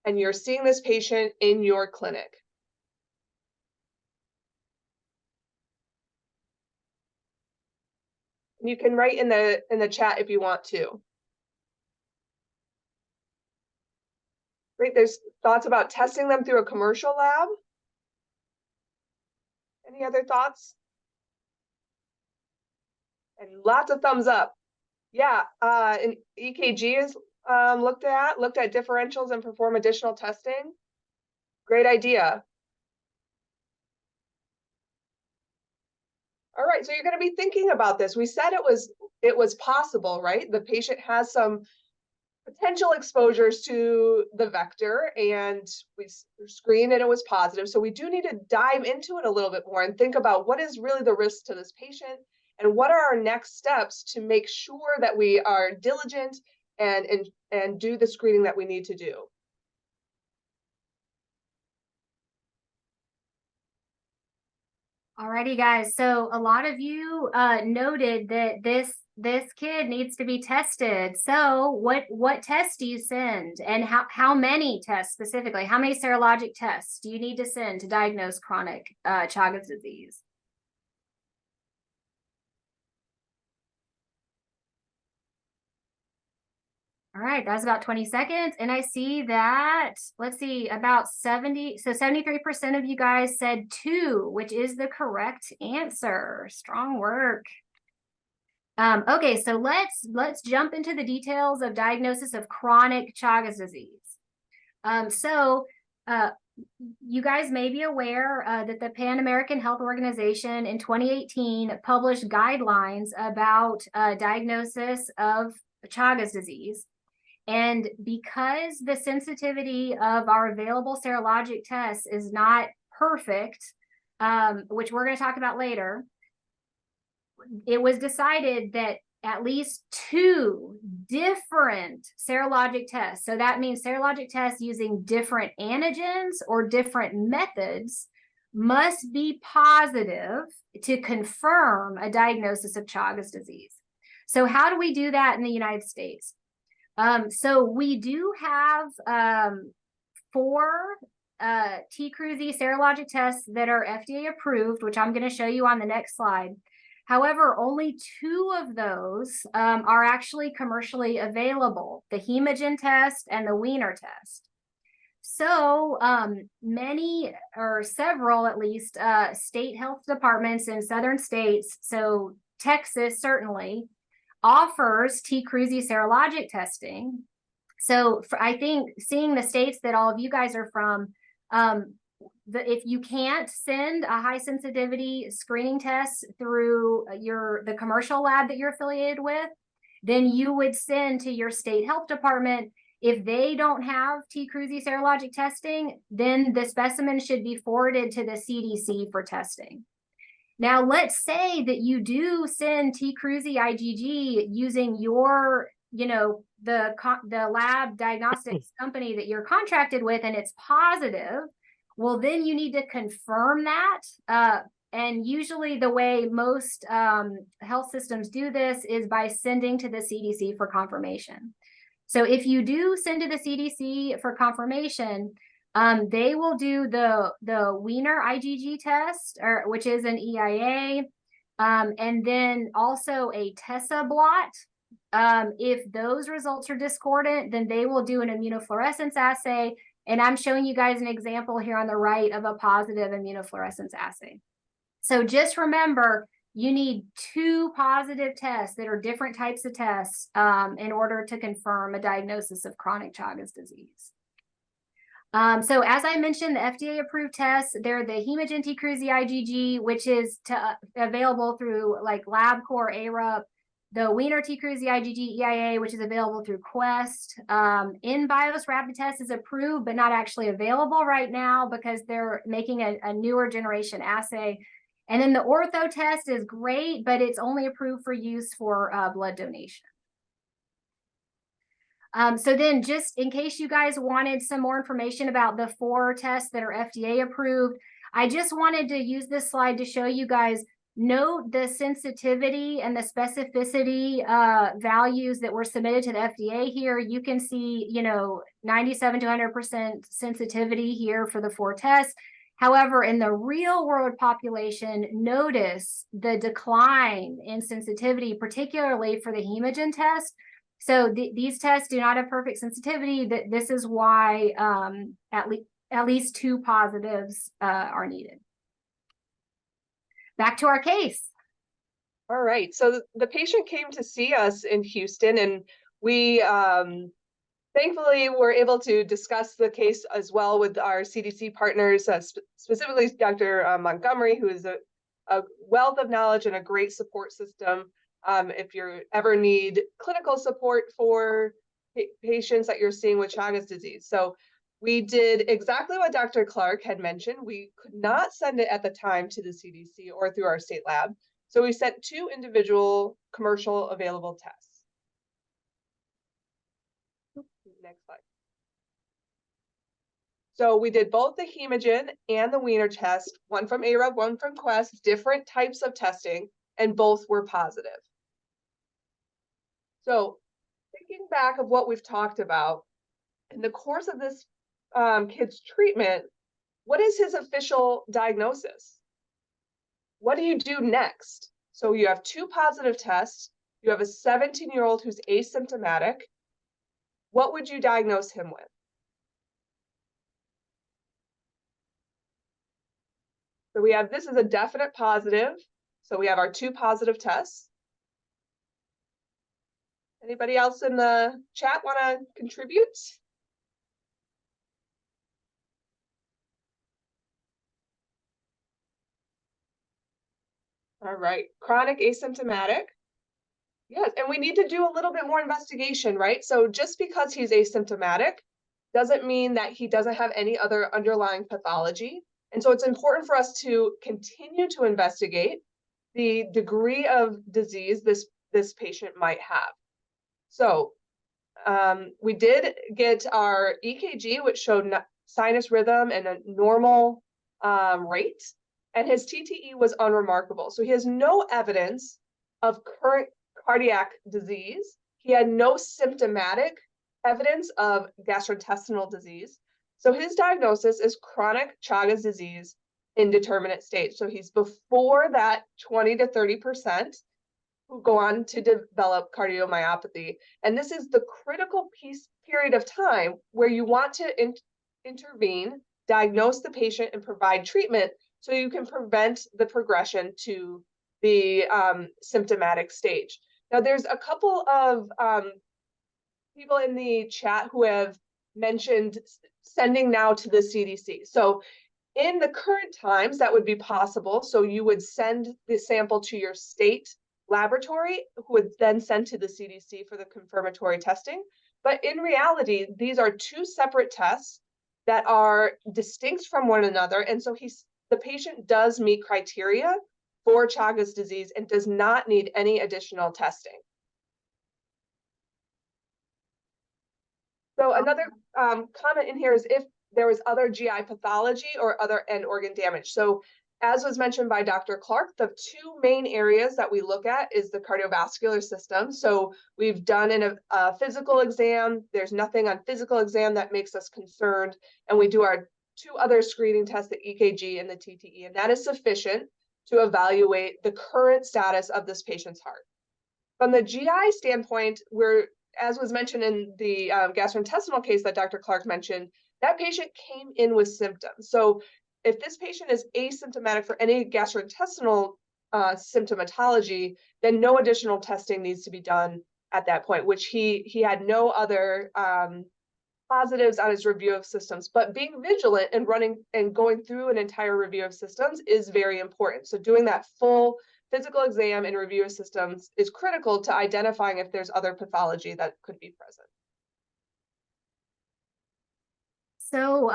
and you're seeing this patient in your clinic. You can write in the chat if you want to. Great, there's thoughts about testing them through a commercial lab. Any other thoughts? And lots of thumbs up. Yeah, an EKG is looked at differentials and perform additional testing. Great idea. All right, so you're going to be thinking about this. We said it was possible, right? The patient has some potential exposures to the vector, and we screened and it was positive. So we do need to dive into it a little bit more and think about what is really the risk to this patient, and what are our next steps to make sure that we are diligent and do the screening that we need to do. Alrighty, guys. So a lot of you noted that this kid needs to be tested. So what tests do you send, and how many tests specifically? How many serologic tests do you need to send to diagnose chronic Chagas disease? All right, that's about 20 seconds. And I see that, let's see, about 73% of you guys said 2, which is the correct answer. Strong work. Okay, so let's jump into the details of diagnosis of chronic Chagas disease. You guys may be aware that the Pan American Health Organization in 2018 published guidelines about diagnosis of Chagas disease. And because the sensitivity of our available serologic tests is not perfect, which we're going to talk about later, it was decided that at least 2 different serologic tests, so that means serologic tests using different antigens or different methods, must be positive to confirm a diagnosis of Chagas disease. So how do we do that in the United States? So we do have 4 T-Cruzy serologic tests that are FDA approved, which I'm going to show you on the next slide. However, only 2 of those are actually commercially available, the Hemogen test and the Wiener test. So many, or several at least, state health departments in southern states, so Texas certainly, offers T-Cruzy serologic testing. So I think seeing the states that all of you guys are from, if you can't send a high sensitivity screening test through the commercial lab that you're affiliated with, then you would send to your state health department. If they don't have T-Cruzy serologic testing, then the specimen should be forwarded to the CDC for testing. Now, let's say that you do send T-Cruzy IgG using your, the lab diagnostics company that you're contracted with, and it's positive. Well, then you need to confirm that. And usually the way most health systems do this is by sending to the CDC for confirmation. So if you do send to the CDC for confirmation, they will do the Wiener IgG test, which is an EIA, and then also a TESA blot. If those results are discordant, then they will do an immunofluorescence assay. And I'm showing you guys an example here on the right of a positive immunofluorescence assay. So just remember, you need 2 positive tests that are different types of tests in order to confirm a diagnosis of chronic Chagas disease. So as I mentioned, the FDA approved tests, they're the Hemogen T-Cruzy IgG, which is available through like LabCorp, ARUP, the Wiener T-Cruzy IgG EIA, which is available through Quest. InBios rapid test is approved, but not actually available right now because they're making a newer generation assay. And then the Ortho test is great, but it's only approved for use for blood donation. So then just in case you guys wanted some more information about the 4 tests that are FDA approved, I just wanted to use this slide to show you guys, note the sensitivity and the specificity values that were submitted to the FDA here. You can see, 97 to 100% sensitivity here for the 4 tests. However, in the real world population, notice the decline in sensitivity, particularly for the Hemogen test. So these tests do not have perfect sensitivity. This is why at least 2 positives are needed. Back to our case. All right. So the patient came to see us in Houston, and we thankfully were able to discuss the case as well with our CDC partners, specifically Dr. Montgomery, who is a wealth of knowledge and a great support system. If you ever need clinical support for patients that you're seeing with Chagas disease. So we did exactly what Dr. Clark had mentioned. We could not send it at the time to the CDC or through our state lab. So we sent 2 individual commercial available tests. Next slide. So we did both the Hemogen and the Wiener test, one from ARUP, one from Quest, different types of testing, and both were positive. So thinking back of what we've talked about, in the course of this kid's treatment, what is his official diagnosis? What do you do next? So you have 2 positive tests. You have a 17-year-old who's asymptomatic. What would you diagnose him with? So we have, this is a definite positive. So we have our 2 positive tests. Anybody else in the chat want to contribute? All right, chronic asymptomatic. Yes, and we need to do a little bit more investigation, right? So just because he's asymptomatic doesn't mean that he doesn't have any other underlying pathology. And so it's important for us to continue to investigate the degree of disease this patient might have. So we did get our EKG, which showed sinus rhythm and a normal rate, and his TTE was unremarkable. So he has no evidence of current cardiac disease. He had no symptomatic evidence of gastrointestinal disease. So his diagnosis is chronic Chagas disease indeterminate stage. So he's before that 20 to 30% who go on to develop cardiomyopathy. And this is the critical period of time where you want to intervene, diagnose the patient, and provide treatment so you can prevent the progression to the symptomatic stage. Now, there's a couple of people in the chat who have mentioned sending now to the CDC. So in the current times, that would be possible. So you would send the sample to your state laboratory, who would then send to the CDC for the confirmatory testing. But in reality, these are two separate tests that are distinct from one another. And so the patient does meet criteria for Chagas disease and does not need any additional testing. So another comment in here is if there was other GI pathology or other end organ damage. So as was mentioned by Dr. Clark, the two main areas that we look at is the cardiovascular system. So we've done a physical exam. There's nothing on physical exam that makes us concerned. And we do our two other screening tests, the EKG and the TTE, and that is sufficient to evaluate the current status of this patient's heart. From the GI standpoint, as was mentioned in the gastrointestinal case that Dr. Clark mentioned, that patient came in with symptoms. So if this patient is asymptomatic for any gastrointestinal symptomatology, then no additional testing needs to be done at that point, which he had no other positives on his review of systems. But being vigilant and going through an entire review of systems is very important. So doing that full physical exam and review of systems is critical to identifying if there's other pathology that could be present. So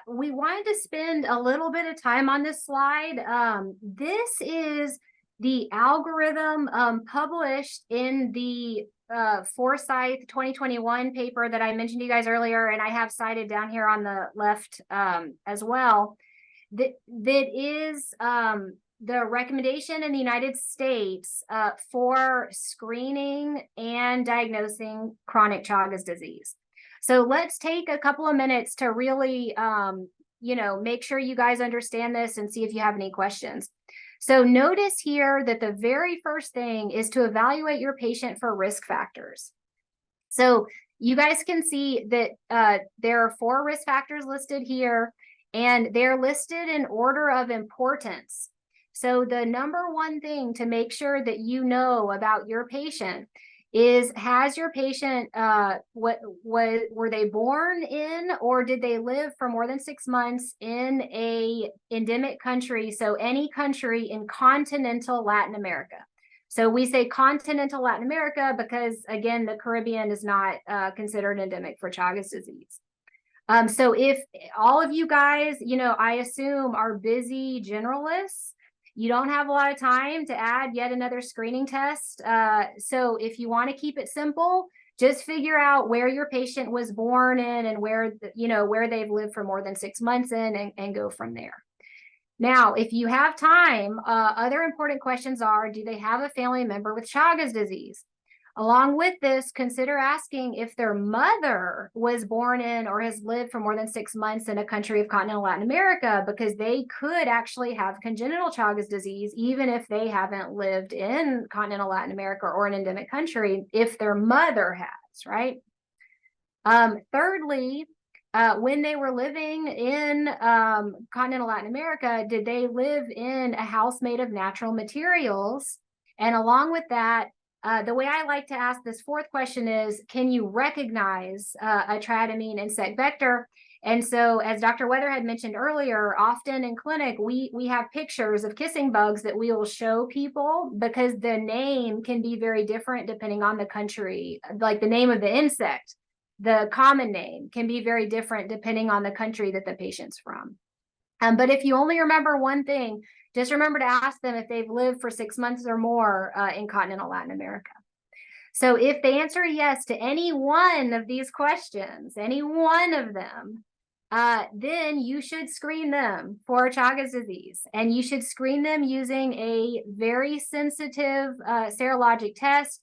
we wanted to spend a little bit of time on this slide. This is the algorithm published in the Forsyth 2021 paper that I mentioned to you guys earlier, and I have cited down here on the left as well. That is the recommendation in the United States for screening and diagnosing chronic Chagas disease. So let's take a couple of minutes to really, make sure you guys understand this and see if you have any questions. So notice here that the very first thing is to evaluate your patient for risk factors. So you guys can see that there are 4 risk factors listed here, and they're listed in order of importance. So the number one thing to make sure that you know about your patient is, has your patient, were they born in, or did they live for more than 6 months in a endemic country? So any country in continental Latin America. So we say continental Latin America because, again, the Caribbean is not considered endemic for Chagas disease. So if all of you guys, I assume are busy generalists, you don't have a lot of time to add yet another screening test. So if you want to keep it simple, just figure out where your patient was born in and where they've lived for more than 6 months in, and go from there. Now, if you have time, other important questions are, do they have a family member with Chagas disease? Along with this, consider asking if their mother was born in or has lived for more than 6 months in a country of continental Latin America, because they could actually have congenital Chagas disease, even if they haven't lived in continental Latin America or an endemic country, if their mother has, right? Thirdly, when they were living in continental Latin America, did they live in a house made of natural materials? And along with that, the way I like to ask this 4th question is, can you recognize a triadenine insect vector? And so, as Dr. Weather had mentioned earlier, often in clinic, we have pictures of kissing bugs that we will show people, because the name can be very different depending on the country. Like the name of the insect, the common name can be very different depending on the country that the patient's from. But if you only remember one thing, just remember to ask them if they've lived for 6 months or more in continental Latin America. So if they answer yes to any one of these questions, any one of them, then you should screen them for Chagas disease, and you should screen them using a very sensitive serologic test.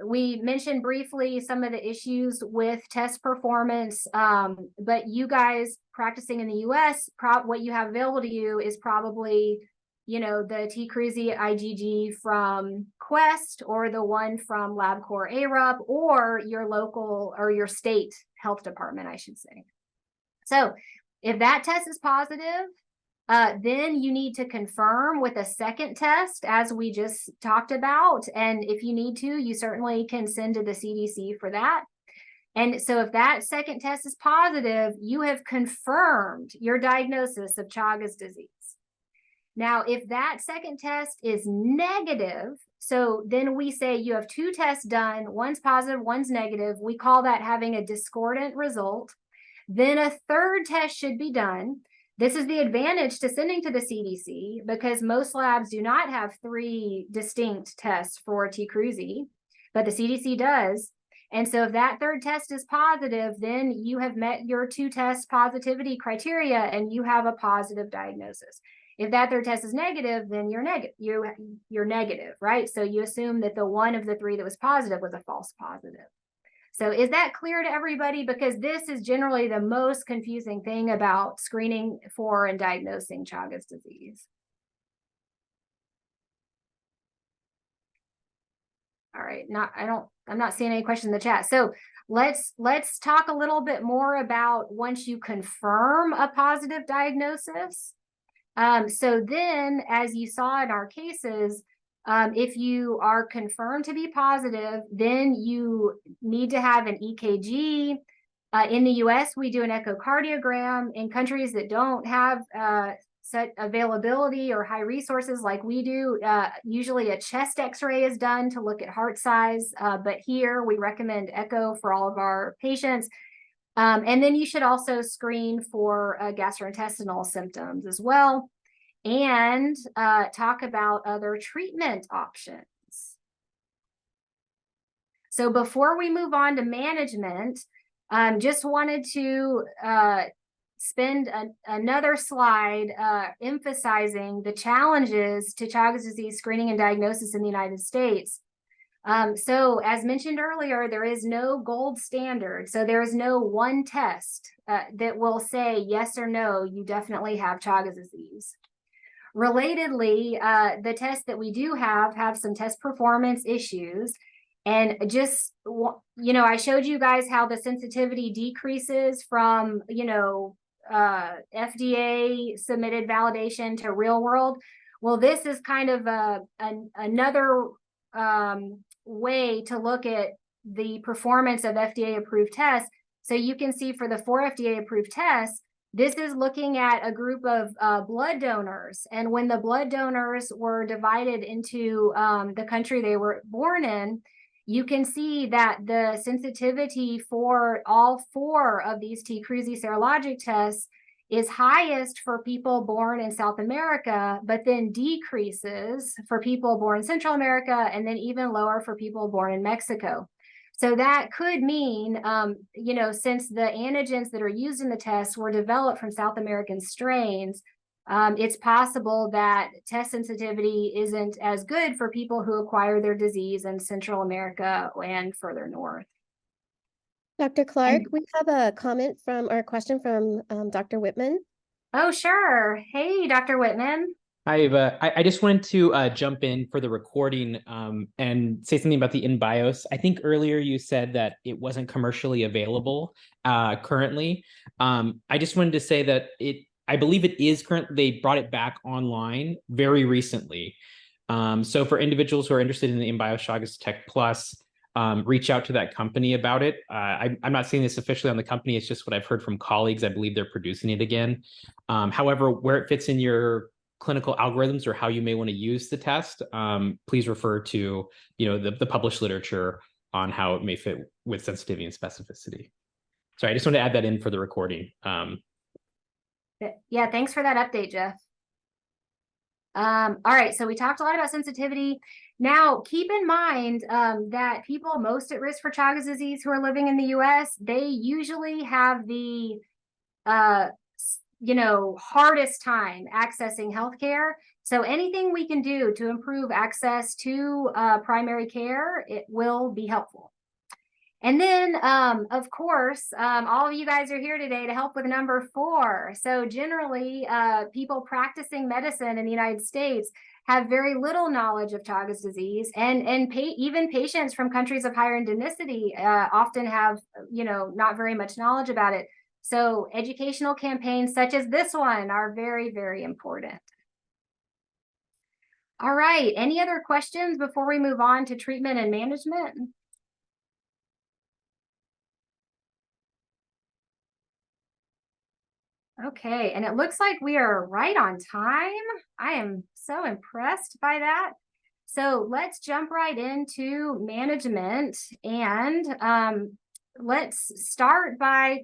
We mentioned briefly some of the issues with test performance, but you guys practicing in the US, what you have available to you is probably, you know, the T-Cruzy IgG from Quest, or the one from LabCorp ARUP, or your local or your state health department, I should say. So if that test is positive, then you need to confirm with a second test, as we just talked about. And if you need to, you certainly can send to the CDC for that. And so if that second test is positive, you have confirmed your diagnosis of Chagas disease. Now, if that second test is negative, so then we say you have 2 tests done, one's positive, one's negative. We call that having a discordant result. Then a third test should be done. This is the advantage to sending to the CDC, because most labs do not have 3 distinct tests for T-Cruzy, but the CDC does. And so if that third test is positive, then you have met your 2 test positivity criteria and you have a positive diagnosis. If that third test is negative, then you're negative, right? So you assume that the one of the 3 that was positive was a false positive. So is that clear to everybody? Because this is generally the most confusing thing about screening for and diagnosing Chagas disease. All right, I'm not seeing any questions in the chat. So let's talk a little bit more about once you confirm a positive diagnosis. So then, as you saw in our cases, if you are confirmed to be positive, then you need to have an EKG. In the US, we do an echocardiogram. In countries that don't have such availability or high resources like we do, usually a chest x-ray is done to look at heart size. But here we recommend echo for all of our patients. And then you should also screen for gastrointestinal symptoms as well, and talk about other treatment options. So before we move on to management, just wanted to spend another slide emphasizing the challenges to Chagas disease screening and diagnosis in the United States. So as mentioned earlier, there is no gold standard. So there is no one test that will say yes or no, you definitely have Chagas disease. Relatedly, the tests that we do have some test performance issues. And just, you know, I showed you guys how the sensitivity decreases from, you know, FDA submitted validation to real world. Well, this is kind of another way to look at the performance of FDA approved tests. So you can see for the 4 FDA approved tests, this is looking at a group of blood donors. And when the blood donors were divided into the country they were born in, you can see that the sensitivity for all 4 of these T-Cruzy serologic tests is highest for people born in South America, but then decreases for people born in Central America, and then even lower for people born in Mexico. So that could mean, you know, since the antigens that are used in the test were developed from South American strains, it's possible that test sensitivity isn't as good for people who acquire their disease in Central America and further north. Dr. Clark, we have a comment from, or a question from Dr. Whitman. Oh, sure. Hey, Dr. Whitman. Hi, Eva. I just wanted to jump in for the recording and say something about the InBios. I think earlier you said that it wasn't commercially available currently. I just wanted to say that I believe it is currently, they brought it back online very recently. So for individuals who are interested in the InBios Chagas Tech Plus, reach out to that company about it. I'm not saying this officially on the company, it's just what I've heard from colleagues. I believe they're producing it again. However, where it fits in your clinical algorithms or how you may want to use the test, please refer to the published literature on how it may fit with sensitivity and specificity. So I just want to add that in for the recording. Yeah, thanks for that update, Jeff. All right, so we talked a lot about sensitivity. Now, keep in mind that people most at risk for Chagas disease who are living in the US, they usually have the hardest time accessing healthcare. So anything we can do to improve access to primary care, it will be helpful. And then, of course, all of you guys are here today to help with number 4. So generally, people practicing medicine in the United States have very little knowledge of Chagas disease, and even patients from countries of higher endemicity often have, not very much knowledge about it. So educational campaigns such as this one are very, very important. All right, any other questions before we move on to treatment and management? Okay, and it looks like we are right on time. I am so impressed by that. So let's jump right into management, and let's start by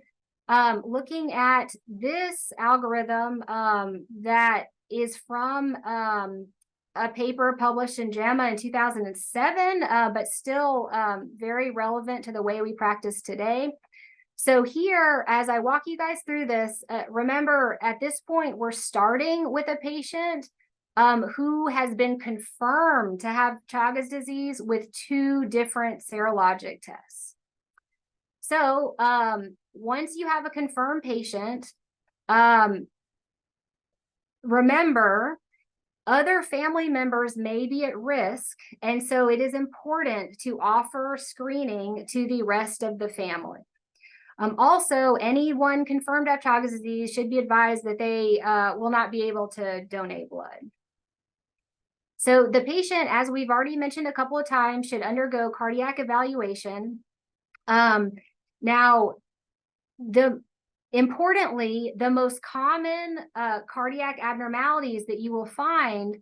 looking at this algorithm that is from a paper published in JAMA in 2007, but still very relevant to the way we practice today. So here, as I walk you guys through this, remember at this point, we're starting with a patient who has been confirmed to have Chagas disease with 2 different serologic tests. So once you have a confirmed patient, remember, other family members may be at risk, and so it is important to offer screening to the rest of the family. Also, anyone confirmed to have Chagas disease should be advised that they will not be able to donate blood. So the patient, as we've already mentioned a couple of times, should undergo cardiac evaluation. Now, importantly, the most common cardiac abnormalities that you will find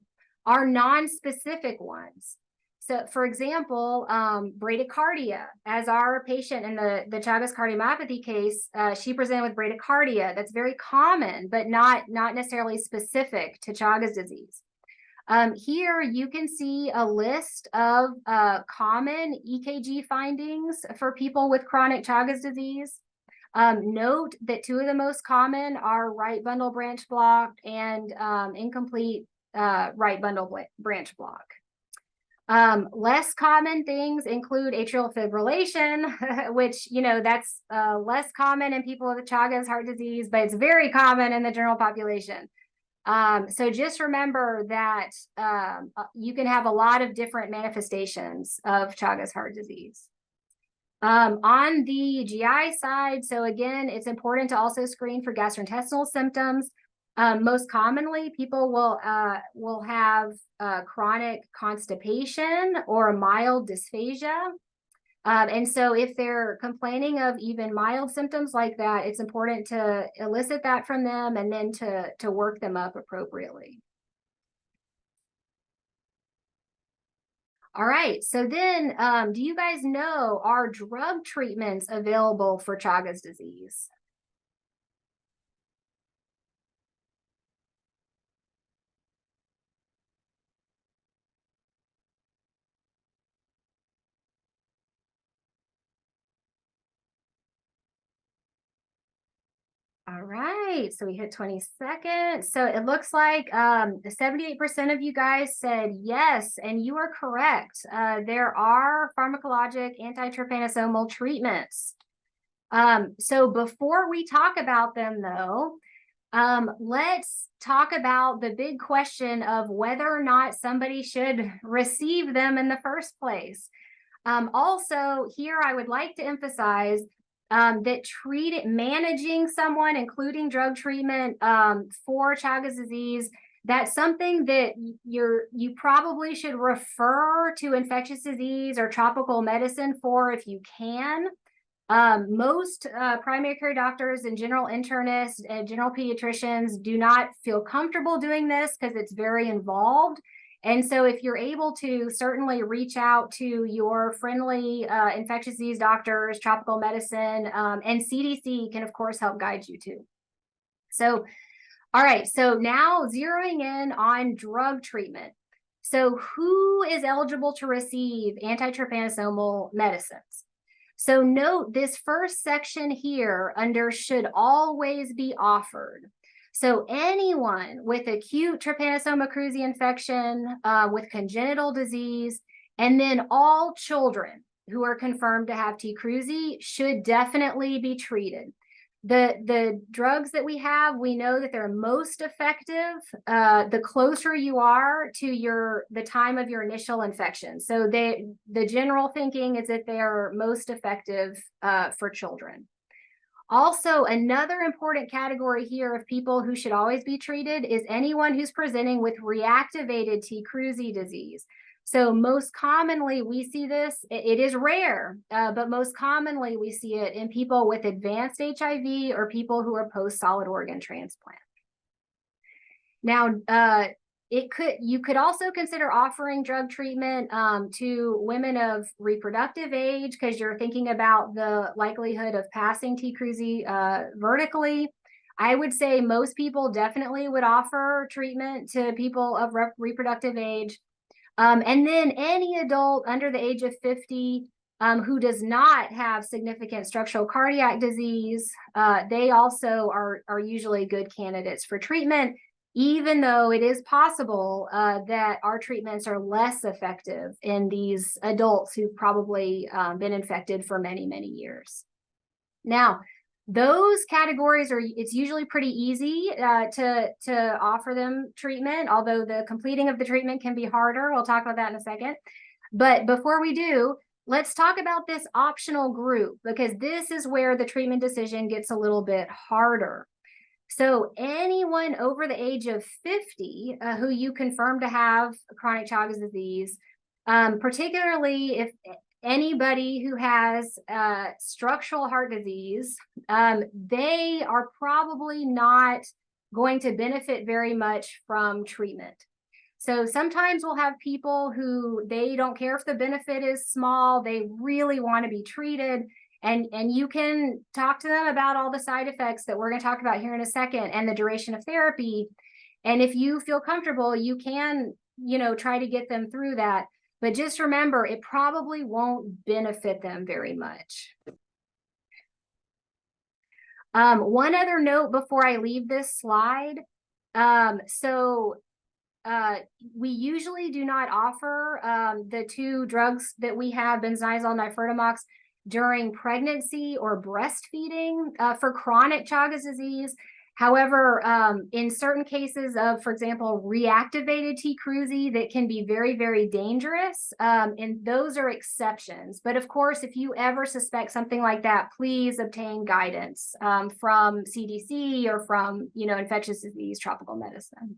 are non-specific ones. So, for example, bradycardia, as our patient in the Chagas cardiomyopathy case, she presented with bradycardia. That's very common, but not necessarily specific to Chagas disease. Here you can see a list of common EKG findings for people with chronic Chagas disease. Note that 2 of the most common are right bundle branch block and incomplete right bundle branch block. Less common things include atrial fibrillation, which, that's less common in people with Chagas heart disease, but it's very common in the general population. So just remember that you can have a lot of different manifestations of Chagas heart disease. On the GI side, so again, it's important to also screen for gastrointestinal symptoms. Most commonly, people will have chronic constipation or a mild dysphagia. And so if they're complaining of even mild symptoms like that, it's important to elicit that from them and then to work them up appropriately. All right, so then do you guys know, are drug treatments available for Chagas disease? All right, so we hit 20 seconds. So it looks like 78% of you guys said yes, and you are correct. There are pharmacologic antitrypanosomal treatments. So before we talk about them though, let's talk about the big question of whether or not somebody should receive them in the first place. Also, here I would like to emphasize that managing someone, including drug treatment for Chagas disease, that's something that you probably should refer to infectious disease or tropical medicine for if you can. Most primary care doctors and general internists and general pediatricians do not feel comfortable doing this because it's very involved. And so if you're able to, certainly reach out to your friendly infectious disease doctors, tropical medicine, and CDC can, of course, help guide you too. So All right, so now zeroing in on drug treatment. So who is eligible to receive antitrypanosomal medicines? So note this first section here under should always be offered. So anyone with acute Trypanosoma cruzi infection, with congenital disease, and then all children who are confirmed to have T. cruzi should definitely be treated. The drugs that we have, we know that they're most effective the closer you are to the time of your initial infection. So the general thinking is that they are most effective for children. Also, another important category here of people who should always be treated is anyone who's presenting with reactivated T. cruzi disease. So most commonly we see this, it is rare, but most commonly we see it in people with advanced HIV or people who are post-solid organ transplant. Now, you could also consider offering drug treatment to women of reproductive age because you're thinking about the likelihood of passing T. cruzi vertically. I would say most people definitely would offer treatment to people of reproductive age. And then any adult under the age of 50 who does not have significant structural cardiac disease, they also are usually good candidates for treatment, even though it is possible that our treatments are less effective in these adults who've probably been infected for many, many years. Now, those categories it's usually pretty easy to offer them treatment, although the completing of the treatment can be harder. We'll talk about that in a second. But before we do, let's talk about this optional group, because this is where the treatment decision gets a little bit harder. So anyone over the age of 50 who you confirm to have chronic Chagas disease, particularly if anybody who has structural heart disease, they are probably not going to benefit very much from treatment. So sometimes we'll have people who they don't care if the benefit is small, they really want to be treated. And you can talk to them about all the side effects that we're going to talk about here in a second and the duration of therapy. And if you feel comfortable, you can, try to get them through that. But just remember, it probably won't benefit them very much. One other note before I leave this slide. We usually do not offer the two drugs that we have, benzodiazole, nifurtimox, during pregnancy or breastfeeding for chronic Chagas disease. However, in certain cases of, for example, reactivated T. cruzi that can be very, very dangerous, and those are exceptions. But of course, if you ever suspect something like that, please obtain guidance from CDC or from, infectious disease tropical medicine.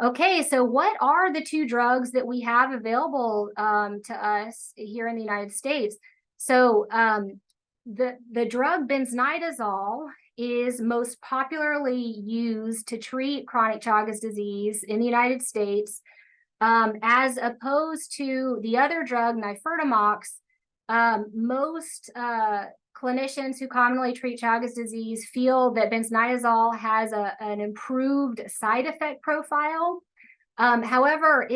Okay, so what are the two drugs that we have available to us here in the United States? So the drug benzodiazole is most popularly used to treat chronic Chagas disease in the United States, as opposed to the other drug, nifurtimox. Most clinicians who commonly treat Chagas disease feel that benzodiazole has an improved side effect profile. However,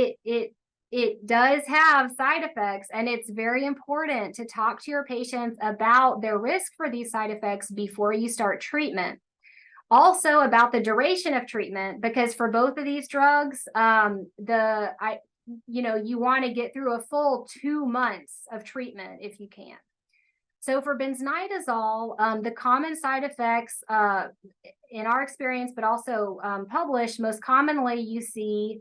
it does have side effects, and it's very important to talk to your patients about their risk for these side effects before you start treatment. Also about the duration of treatment, because for both of these drugs, you want to get through a full 2 months of treatment if you can. So for benzodiazole, the common side effects in our experience, but also published, most commonly you see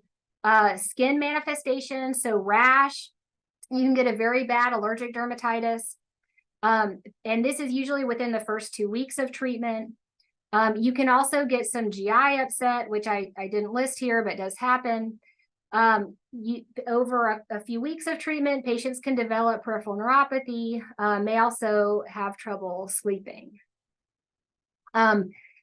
skin manifestations, so rash. You can get a very bad allergic dermatitis. And this is usually within the first 2 weeks of treatment. You can also get some GI upset, which I didn't list here, but does happen. Over a few weeks of treatment, patients can develop peripheral neuropathy, may also have trouble sleeping.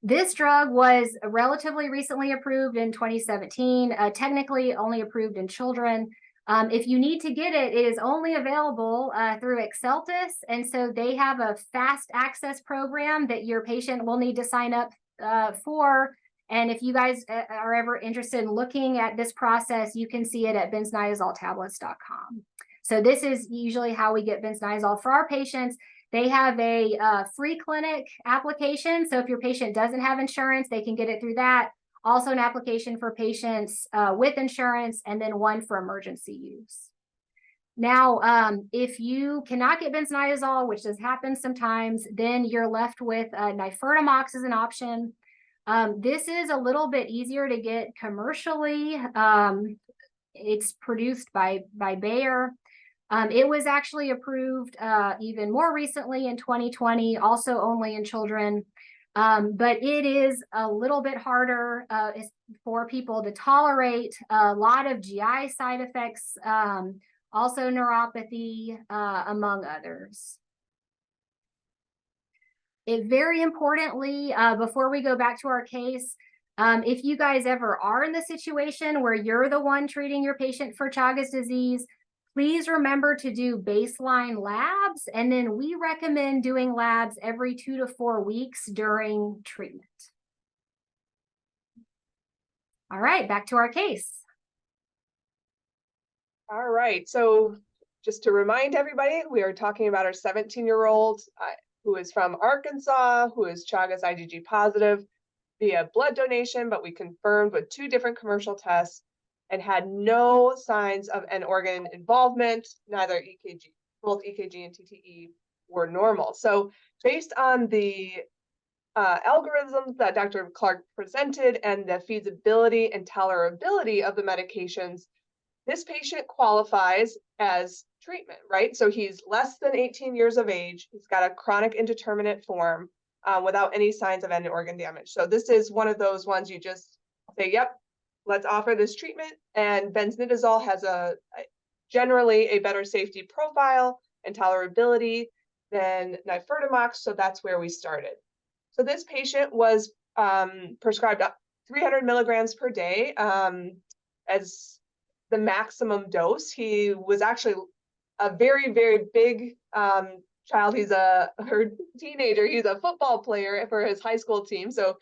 This drug was relatively recently approved in 2017, technically only approved in children. If you need to get it, it is only available through Exceltis, and so they have a fast access program that your patient will need to sign up for. And if you guys are ever interested in looking at this process, you can see it at benzodiazoltablets.com. So this is usually how we get benzodiazole for our patients. They have a free clinic application. So if your patient doesn't have insurance, they can get it through that. Also an application for patients with insurance, and then one for emergency use. Now, if you cannot get benzodiazole, which does happen sometimes, then you're left with nifurtimox as an option. This is a little bit easier to get commercially. It's produced by Bayer. It was actually approved even more recently in 2020, also only in children. But it is a little bit harder for people to tolerate. A lot of GI side effects, also neuropathy, among others. It very importantly, before we go back to our case, if you guys ever are in the situation where you're the one treating your patient for Chagas disease, please remember to do baseline labs. And then we recommend doing labs every 2 to 4 weeks during treatment. All right, back to our case. All right, so just to remind everybody, we are talking about our 17-year-old who is from Arkansas, who is Chagas IgG positive via blood donation, but we confirmed with 2 different commercial tests and had no signs of end organ involvement. Neither EKG, both EKG and TTE were normal. So based on the algorithms that Dr. Clark presented and the feasibility and tolerability of the medications, this patient qualifies as treatment, right? So he's less than 18 years of age. He's got a chronic indeterminate form without any signs of end organ damage. So this is one of those ones you just say, yep, let's offer this treatment. And benzodiazole has generally a better safety profile and tolerability than nifurtimox. So that's where we started. So this patient was prescribed 300 milligrams per day as the maximum dose. He was actually a very, very big child. He's a teenager. He's a football player for his high school team. So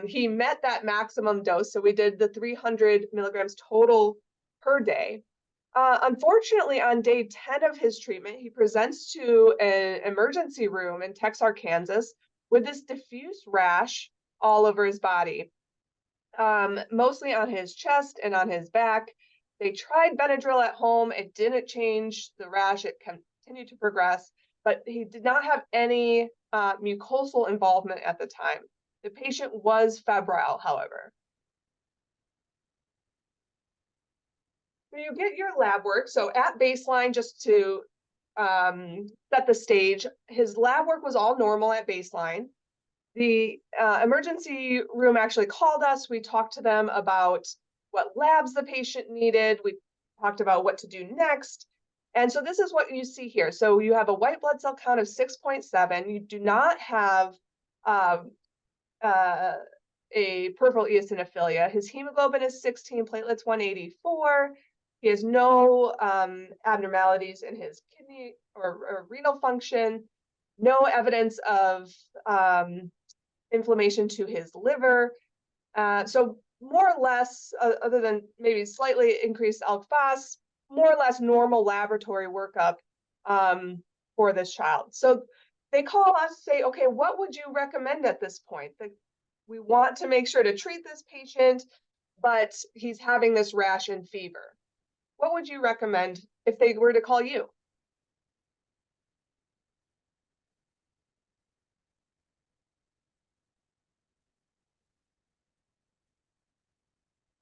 he met that maximum dose. So we did the 300 milligrams total per day. Unfortunately, on day 10 of his treatment, he presents to an emergency room in Texarkana, Kansas, with this diffuse rash all over his body, mostly on his chest and on his back. They tried Benadryl at home. It didn't change the rash. It continued to progress, but he did not have any mucosal involvement at the time. The patient was febrile, however. So you get your lab work. So at baseline, just to set the stage, his lab work was all normal at baseline. The emergency room actually called us. We talked to them about what labs the patient needed. We talked about what to do next. And so this is what you see here. So you have a white blood cell count of 6.7. You do not have a peripheral eosinophilia. His hemoglobin is 16, platelets 184. He has no abnormalities in his kidney or renal function, no evidence of inflammation to his liver. So more or less, other than maybe slightly increased alk-phos, more or less normal laboratory workup for this child. So they call us, say, okay, what would you recommend at this point? We want to make sure to treat this patient, but he's having this rash and fever. What would you recommend if they were to call you?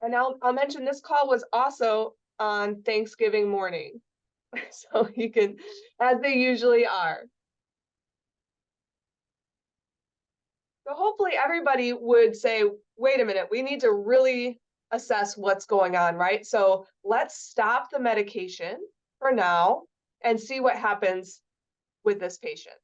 And I'll mention this call was also on Thanksgiving morning. So you can, as they usually are. So hopefully everybody would say, wait a minute, we need to really assess what's going on, right? So let's stop the medication for now and see what happens with this patient.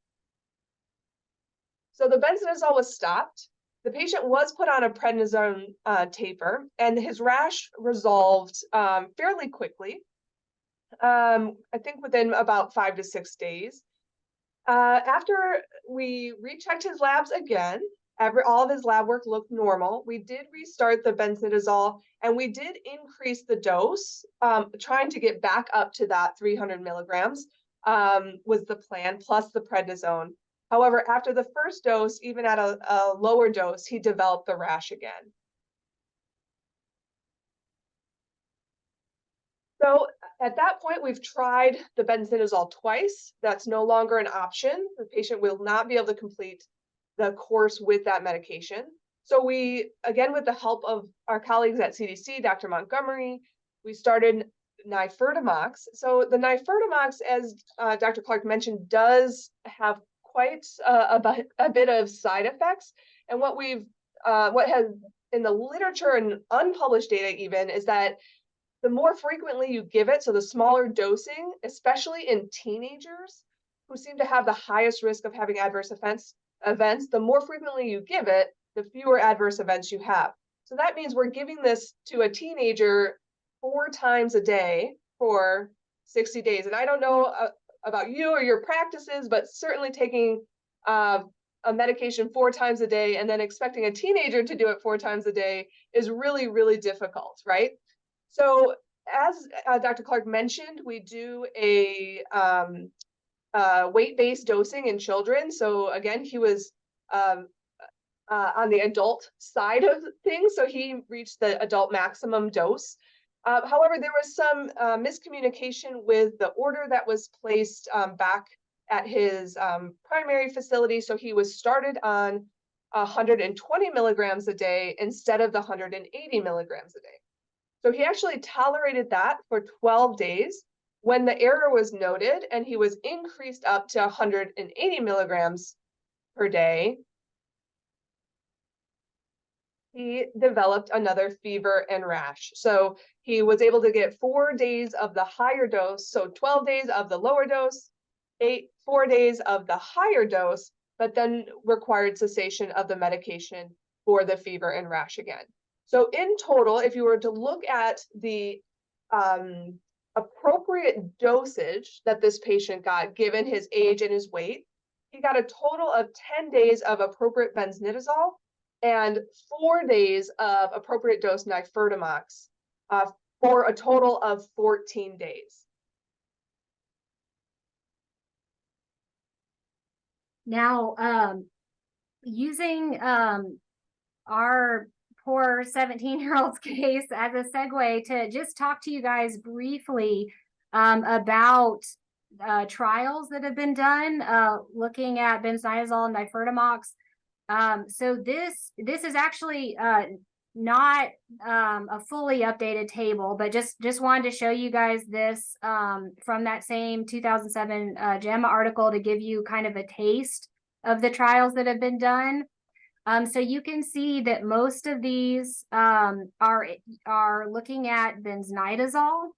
So the benzodiazole was stopped. The patient was put on a prednisone taper, and his rash resolved fairly quickly. I think within about 5 to 6 days. After we rechecked his labs again, All of his lab work looked normal. We did restart the benznidazole, and we did increase the dose, trying to get back up to that 300 milligrams was the plan, plus the prednisone. However, after the first dose, even at a lower dose, he developed the rash again. So at that point, we've tried the benznidazole twice. That's no longer an option. The patient will not be able to complete the course with that medication. So we, again, with the help of our colleagues at CDC, Dr. Montgomery, we started nifurtimox. So the nifurtimox, as Dr. Clark mentioned, does have quite a bit of side effects. And what has in the literature and unpublished data even is that the more frequently you give it, so the smaller dosing, especially in teenagers who seem to have the highest risk of having adverse events, the more frequently you give it, the fewer adverse events you have. So that means we're giving this to a teenager 4 times a day for 60 days. And I don't know about you or your practices, but certainly taking a medication 4 times a day and then expecting a teenager to do it 4 times a day is really, really difficult, right? So as Dr. Clark mentioned, we do a weight-based dosing in children. So again, he was on the adult side of things, so he reached the adult maximum dose. However, there was some miscommunication with the order that was placed back at his primary facility. So he was started on 120 milligrams a day instead of the 180 milligrams a day. So he actually tolerated that for 12 days. When the error was noted and he was increased up to 180 milligrams per day, he developed another fever and rash. So he was able to get 4 days of the higher dose, so 12 days of the lower dose, 4 days of the higher dose, but then required cessation of the medication for the fever and rash again. So in total, if you were to look at the appropriate dosage that this patient got, given his age and his weight, he got a total of 10 days of appropriate benznidazole and 4 days of appropriate dose nifurtimox for a total of 14 days. Now, using our poor 17-year-old's case as a segue to just talk to you guys briefly about trials that have been done looking at benznidazole and nifurtimox. So this is actually not a fully updated table, but just wanted to show you guys this from that same 2007 JAMA article to give you kind of a taste of the trials that have been done. So you can see that most of these are looking at benznidazole,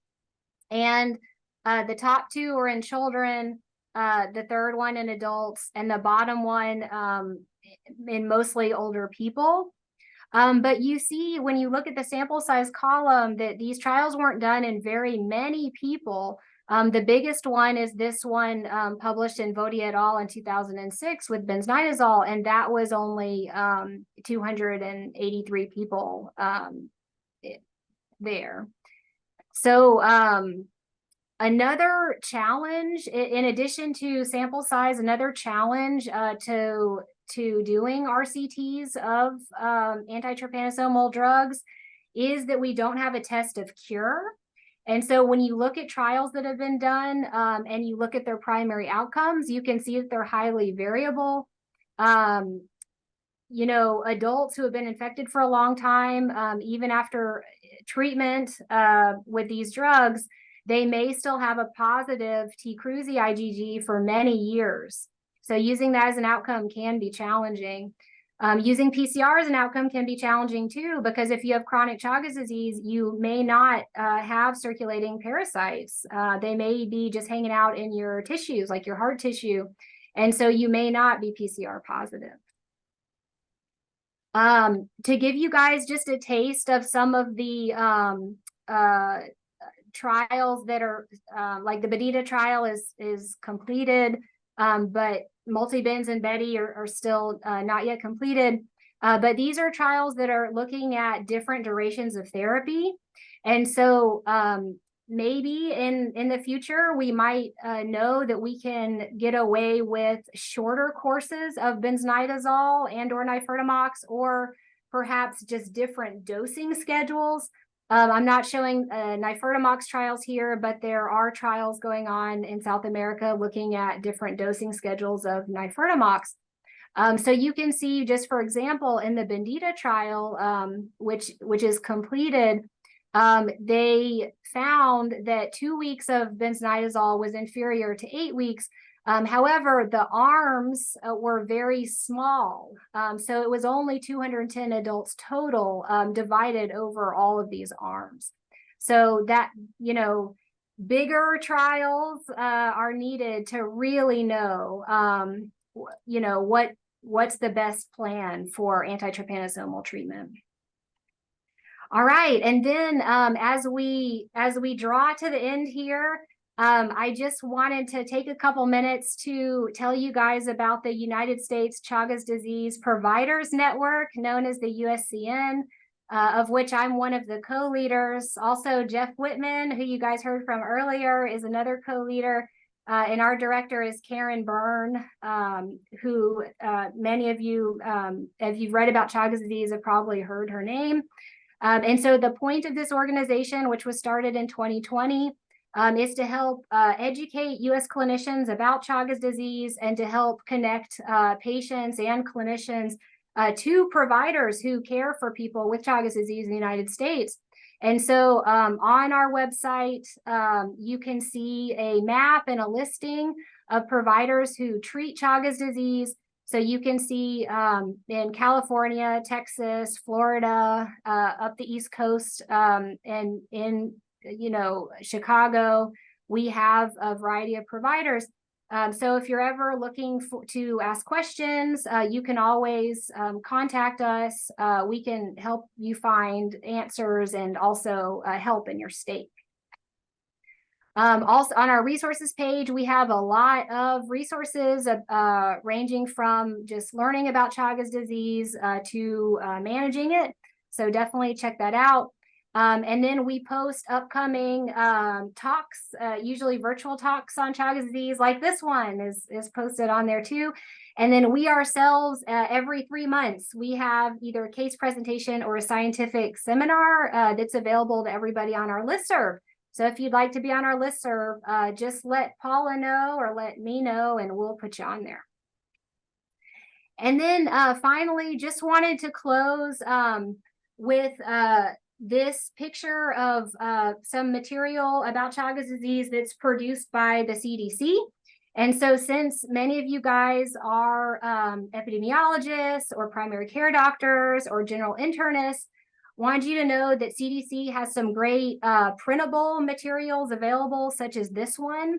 and the top 2 are in children, the third one in adults, and the bottom one in mostly older people. But you see, when you look at the sample size column, that these trials weren't done in very many people. The biggest one is this one published in Vodi et al. In 2006 with benznidazole, and that was only 283 people there. So another challenge, in addition to sample size, another challenge to doing RCTs of antitrypanosomal drugs is that we don't have a test of cure. And so when you look at trials that have been done and you look at their primary outcomes, you can see that they're highly variable. You know, adults who have been infected for a long time, even after treatment with these drugs, they may still have a positive T-Cruzi IgG for many years. So using that as an outcome can be challenging. Using PCR as an outcome can be challenging too, because if you have chronic Chagas disease, you may not have circulating parasites. They may be just hanging out in your tissues, like your heart tissue. And so you may not be PCR positive. To give you guys just a taste of some of the trials that are like the Benita trial is completed. but Multi-Bens and Betty are still not yet completed. But these are trials that are looking at different durations of therapy. And so maybe in the future, we might know that we can get away with shorter courses of benznidazole and or nifurtimox, or perhaps just different dosing schedules. I'm not showing nifurtimox trials here, but there are trials going on in South America looking at different dosing schedules of nifurtimox. So you can see, just for example, in the Bendita trial, which is completed, they found that 2 weeks of benznidazole was inferior to 8 weeks. However, the arms were very small. So it was only 210 adults total, divided over all of these arms. So that, bigger trials are needed to really know, what's the best plan for antitrypanosomal treatment. All right, and then as we draw to the end here, I just wanted to take a couple minutes to tell you guys about the United States Chagas Disease Providers Network, known as the USCN, of which I'm one of the co-leaders. Also, Jeff Whitman, who you guys heard from earlier, is another co-leader. And our director is Karen Byrne, who many of you, if you've read about Chagas disease, have probably heard her name. And so the point of this organization, which was started in 2020, is to help educate U.S. clinicians about Chagas disease and to help connect patients and clinicians to providers who care for people with Chagas disease in the United States. And so on our website, you can see a map and a listing of providers who treat Chagas disease. So you can see in California, Texas, Florida, up the East Coast, and in Chicago, we have a variety of providers. So if you're ever looking to ask questions, you can always contact us. We can help you find answers and also help in your state. Also on our resources page, we have a lot of resources ranging from just learning about Chagas disease to managing it. So definitely check that out. And then we post upcoming talks, usually virtual talks on Chagas disease, like this one is posted on there too. And then we ourselves, every 3 months, we have either a case presentation or a scientific seminar that's available to everybody on our listserv. So if you'd like to be on our listserv, just let Paula know or let me know, and we'll put you on there. And then finally, just wanted to close with this picture of some material about Chagas disease that's produced by the CDC. And so since many of you guys are epidemiologists or primary care doctors or general internists, wanted you to know that CDC has some great printable materials available, such as this one,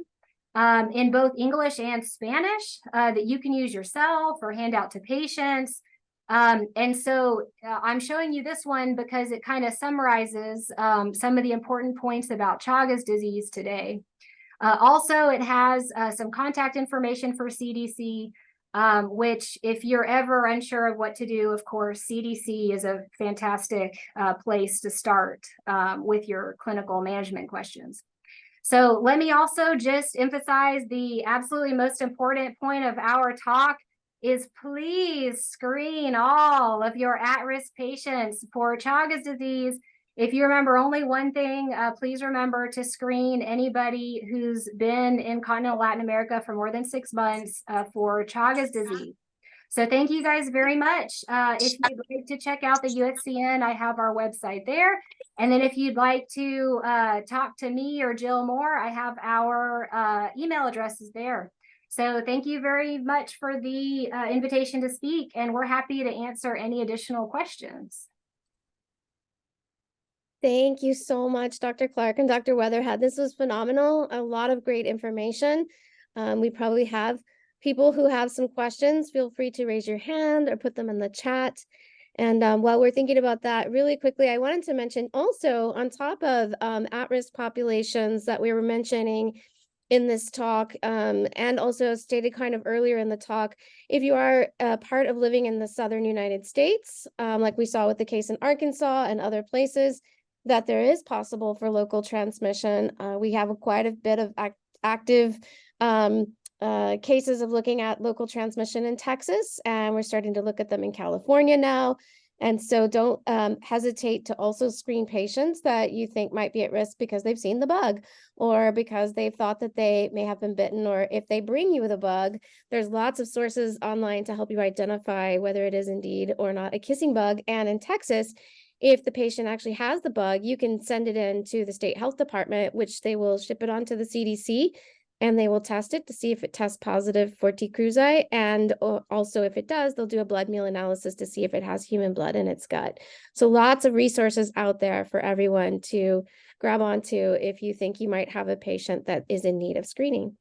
in both English and Spanish that you can use yourself or hand out to patients. And so I'm showing you this one because it kind of summarizes some of the important points about Chagas disease today. Also, it has some contact information for CDC, which if you're ever unsure of what to do, of course, CDC is a fantastic place to start with your clinical management questions. So let me also just emphasize the absolutely most important point of our talk is please screen all of your at-risk patients for Chagas disease. If you remember only one thing, please remember to screen anybody who's been in continental Latin America for more than 6 months for Chagas disease. So thank you guys very much. If you'd like to check out the USCN, I have our website there. And then if you'd like to talk to me or Jill Moore, I have our email addresses there. So thank you very much for the invitation to speak, and we're happy to answer any additional questions. Thank you so much, Dr. Clark and Dr. Weatherhead. This was phenomenal. A lot of great information. We probably have people who have some questions. Feel free to raise your hand or put them in the chat. And while we're thinking about that, really quickly, I wanted to mention also on top of at-risk populations that we were mentioning, in this talk, and also stated kind of earlier in the talk, if you are a part of living in the southern United States, like we saw with the case in Arkansas and other places, that there is possible for local transmission. We have quite a bit of active cases of looking at local transmission in Texas, and we're starting to look at them in California now. And so don't hesitate to also screen patients that you think might be at risk because they've seen the bug, or because they've thought that they may have been bitten, or if they bring you the bug, there's lots of sources online to help you identify whether it is indeed or not a kissing bug. And in Texas, if the patient actually has the bug, you can send it in to the state health department, which they will ship it on to the CDC, and they will test it to see if it tests positive for T. cruzi. And also if it does, they'll do a blood meal analysis to see if it has human blood in its gut. So lots of resources out there for everyone to grab onto if you think you might have a patient that is in need of screening.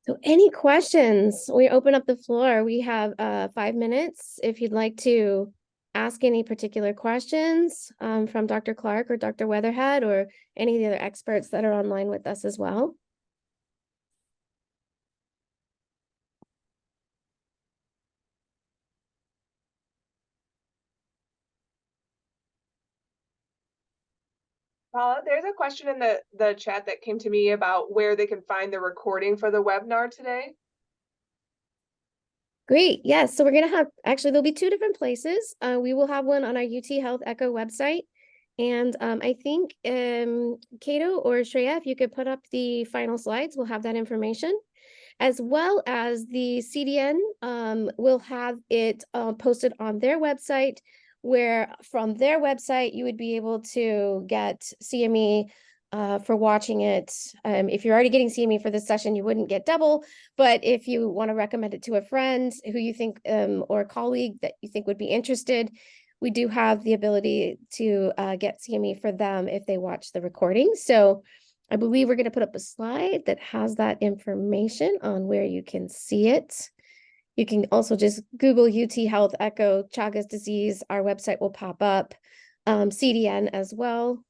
So any questions? We open up the floor. We have 5 minutes if you'd like to ask any particular questions from Dr. Clark or Dr. Weatherhead or any of the other experts that are online with us as well. Paula, there's a question in the chat that came to me about where they can find the recording for the webinar today. Great. Yes. So we're going to have, actually, there'll be 2 different places. We will have one on our UT Health Echo website. And I think Cato or Shreya, if you could put up the final slides, we'll have that information. As well as the CDN will have it posted on their website, where from their website, you would be able to get CME for watching it. If you're already getting CME for this session, you wouldn't get double, but if you want to recommend it to a friend who you think or a colleague that you think would be interested, we do have the ability to get CME for them if they watch the recording. So I believe we're going to put up a slide that has that information on where you can see it. You can also just Google UT Health Echo Chagas disease. Our website will pop up. CDN as well.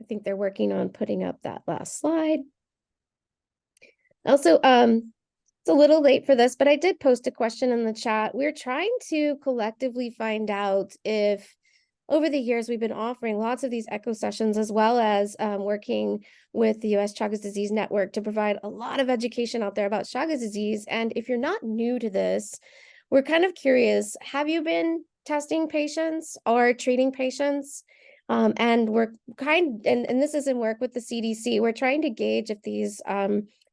I think they're working on putting up that last slide. Also, it's a little late for this, but I did post a question in the chat. We're trying to collectively find out if over the years we've been offering lots of these echo sessions, as well as working with the US Chagas Disease Network to provide a lot of education out there about Chagas disease. And if you're not new to this, we're kind of curious, have you been testing patients or treating patients? And we're and this is in work with the CDC. We're trying to gauge if these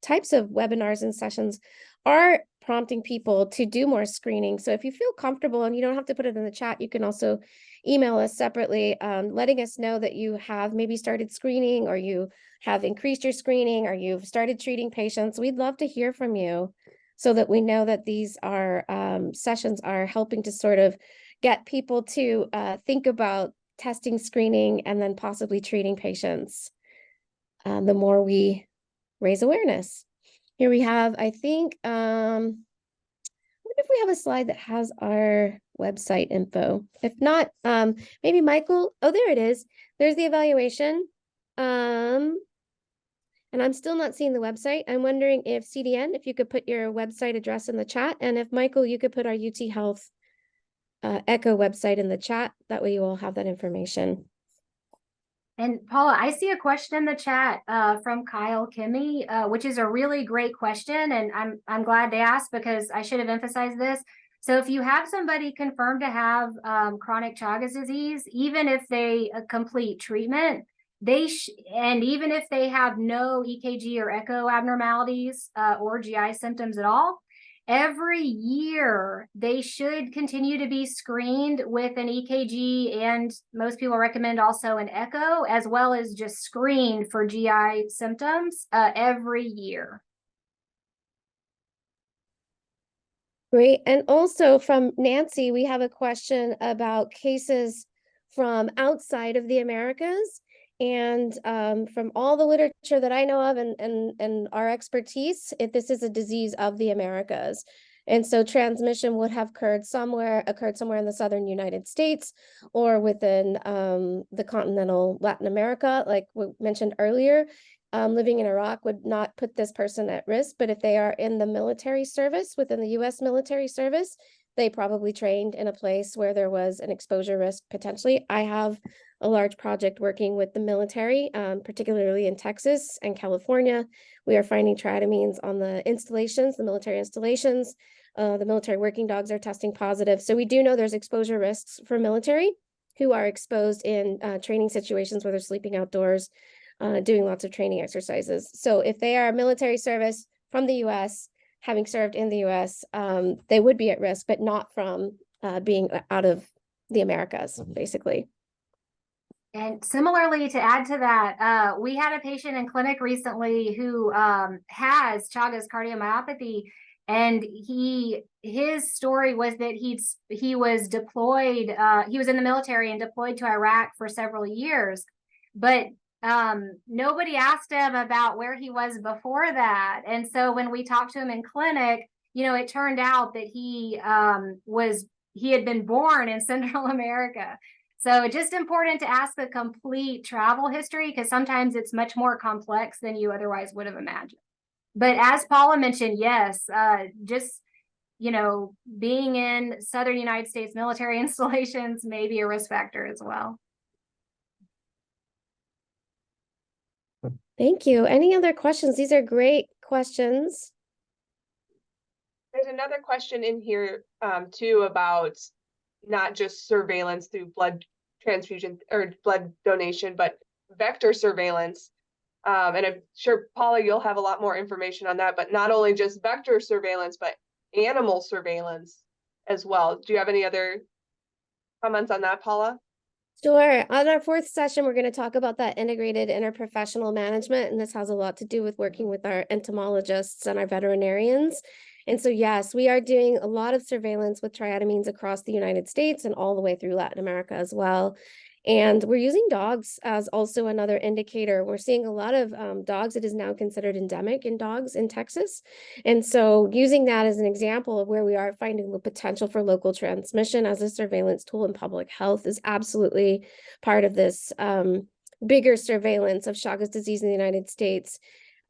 types of webinars and sessions are prompting people to do more screening. So if you feel comfortable, and you don't have to put it in the chat, you can also email us separately, letting us know that you have maybe started screening, or you have increased your screening, or you've started treating patients. We'd love to hear from you so that we know that these are sessions are helping to sort of get people to think about testing, screening, and then possibly treating patients. The more we raise awareness. Here we have, I think, I wonder if we have a slide that has our website info. If not, maybe Michael, oh, there it is. There's the evaluation. And I'm still not seeing the website. I'm wondering if CDN, if you could put your website address in the chat, and if Michael, you could put our UT Health Echo website in the chat. That way you all have that information. And Paula, I see a question in the chat from Kyle Kimmy, which is a really great question, and I'm glad to ask because I should have emphasized this. So if you have somebody confirmed to have chronic Chagas disease, even if they complete treatment, and even if they have no EKG or echo abnormalities or GI symptoms at all, every year they should continue to be screened with an EKG, and most people recommend also an echo, as well as just screen for GI symptoms every year. Great. And also from Nancy, we have a question about cases from outside of the Americas. And from all the literature that I know of and our expertise, if this is a disease of the Americas. And so transmission would have occurred somewhere in the southern United States or within the continental Latin America, like we mentioned earlier. Living in Iraq would not put this person at risk, but if they are in the military service, within the US military service, they probably trained in a place where there was an exposure risk potentially. I have a large project working with the military, particularly in Texas and California. We are finding triatamines on the installations, the military installations. The military working dogs are testing positive. So we do know there's exposure risks for military who are exposed in training situations where they're sleeping outdoors, doing lots of training exercises. So if they are military service from the US, having served in the US, they would be at risk, but not from being out of the Americas, basically. And similarly, to add to that, we had a patient in clinic recently who has Chagas cardiomyopathy, and his story was that he was deployed. He was in the military and deployed to Iraq for several years, but nobody asked him about where he was before that. And so when we talked to him in clinic, you know, it turned out that he had been born in Central America. So just important to ask the complete travel history, because sometimes it's much more complex than you otherwise would have imagined. But as Paula mentioned, yes, just, you know, being in Southern United States military installations may be a risk factor as well. Thank you. Any other questions? These are great questions. There's another question in here too about not just surveillance through blood transfusion or blood donation, but vector surveillance. And I'm sure, Paula, you'll have a lot more information on that, but not only just vector surveillance, but animal surveillance as well. Do you have any other comments on that, Paula? Sure. On our fourth session, we're going to talk about that integrated interprofessional management, and this has a lot to do with working with our entomologists and our veterinarians. And so, yes, we are doing a lot of surveillance with triatamines across the United States and all the way through Latin America as well. And we're using dogs as also another indicator. We're seeing a lot of dogs. It is now considered endemic in dogs in Texas. And so using that as an example of where we are finding the potential for local transmission as a surveillance tool in public health is absolutely part of this bigger surveillance of Chagas disease in the United States.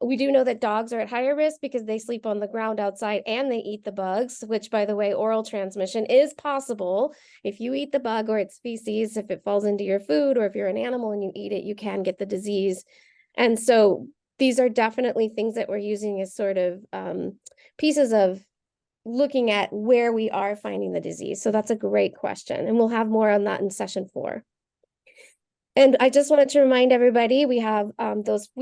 We do know that dogs are at higher risk because they sleep on the ground outside and they eat the bugs, which, by the way, oral transmission is possible. If you eat the bug or its feces, if it falls into your food, or if you're an animal and you eat it, you can get the disease. And so these are definitely things that we're using as sort of pieces of looking at where we are finding the disease. So that's a great question. And we'll have more on that in session 4. And I just wanted to remind everybody, we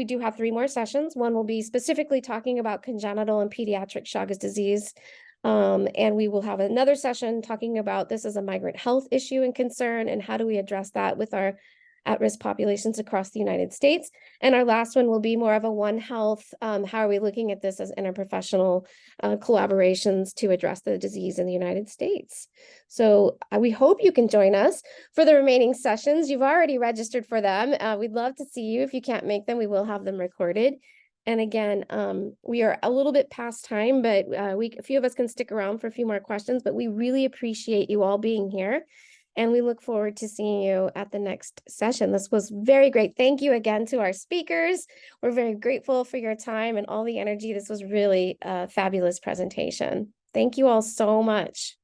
do have 3 more sessions. One will be specifically talking about congenital and pediatric Chagas disease. And we will have another session talking about this as a migrant health issue and concern, and how do we address that with our at-risk populations across the United States. And our last one will be more of a One Health. How are we looking at this as interprofessional collaborations to address the disease in the United States? So we hope you can join us for the remaining sessions. You've already registered for them. We'd love to see you. If you can't make them, we will have them recorded. And again, we are a little bit past time, but a few of us can stick around for a few more questions, but we really appreciate you all being here. And we look forward to seeing you at the next session. This was very great. Thank you again to our speakers. We're very grateful for your time and all the energy. This was really a fabulous presentation. Thank you all so much.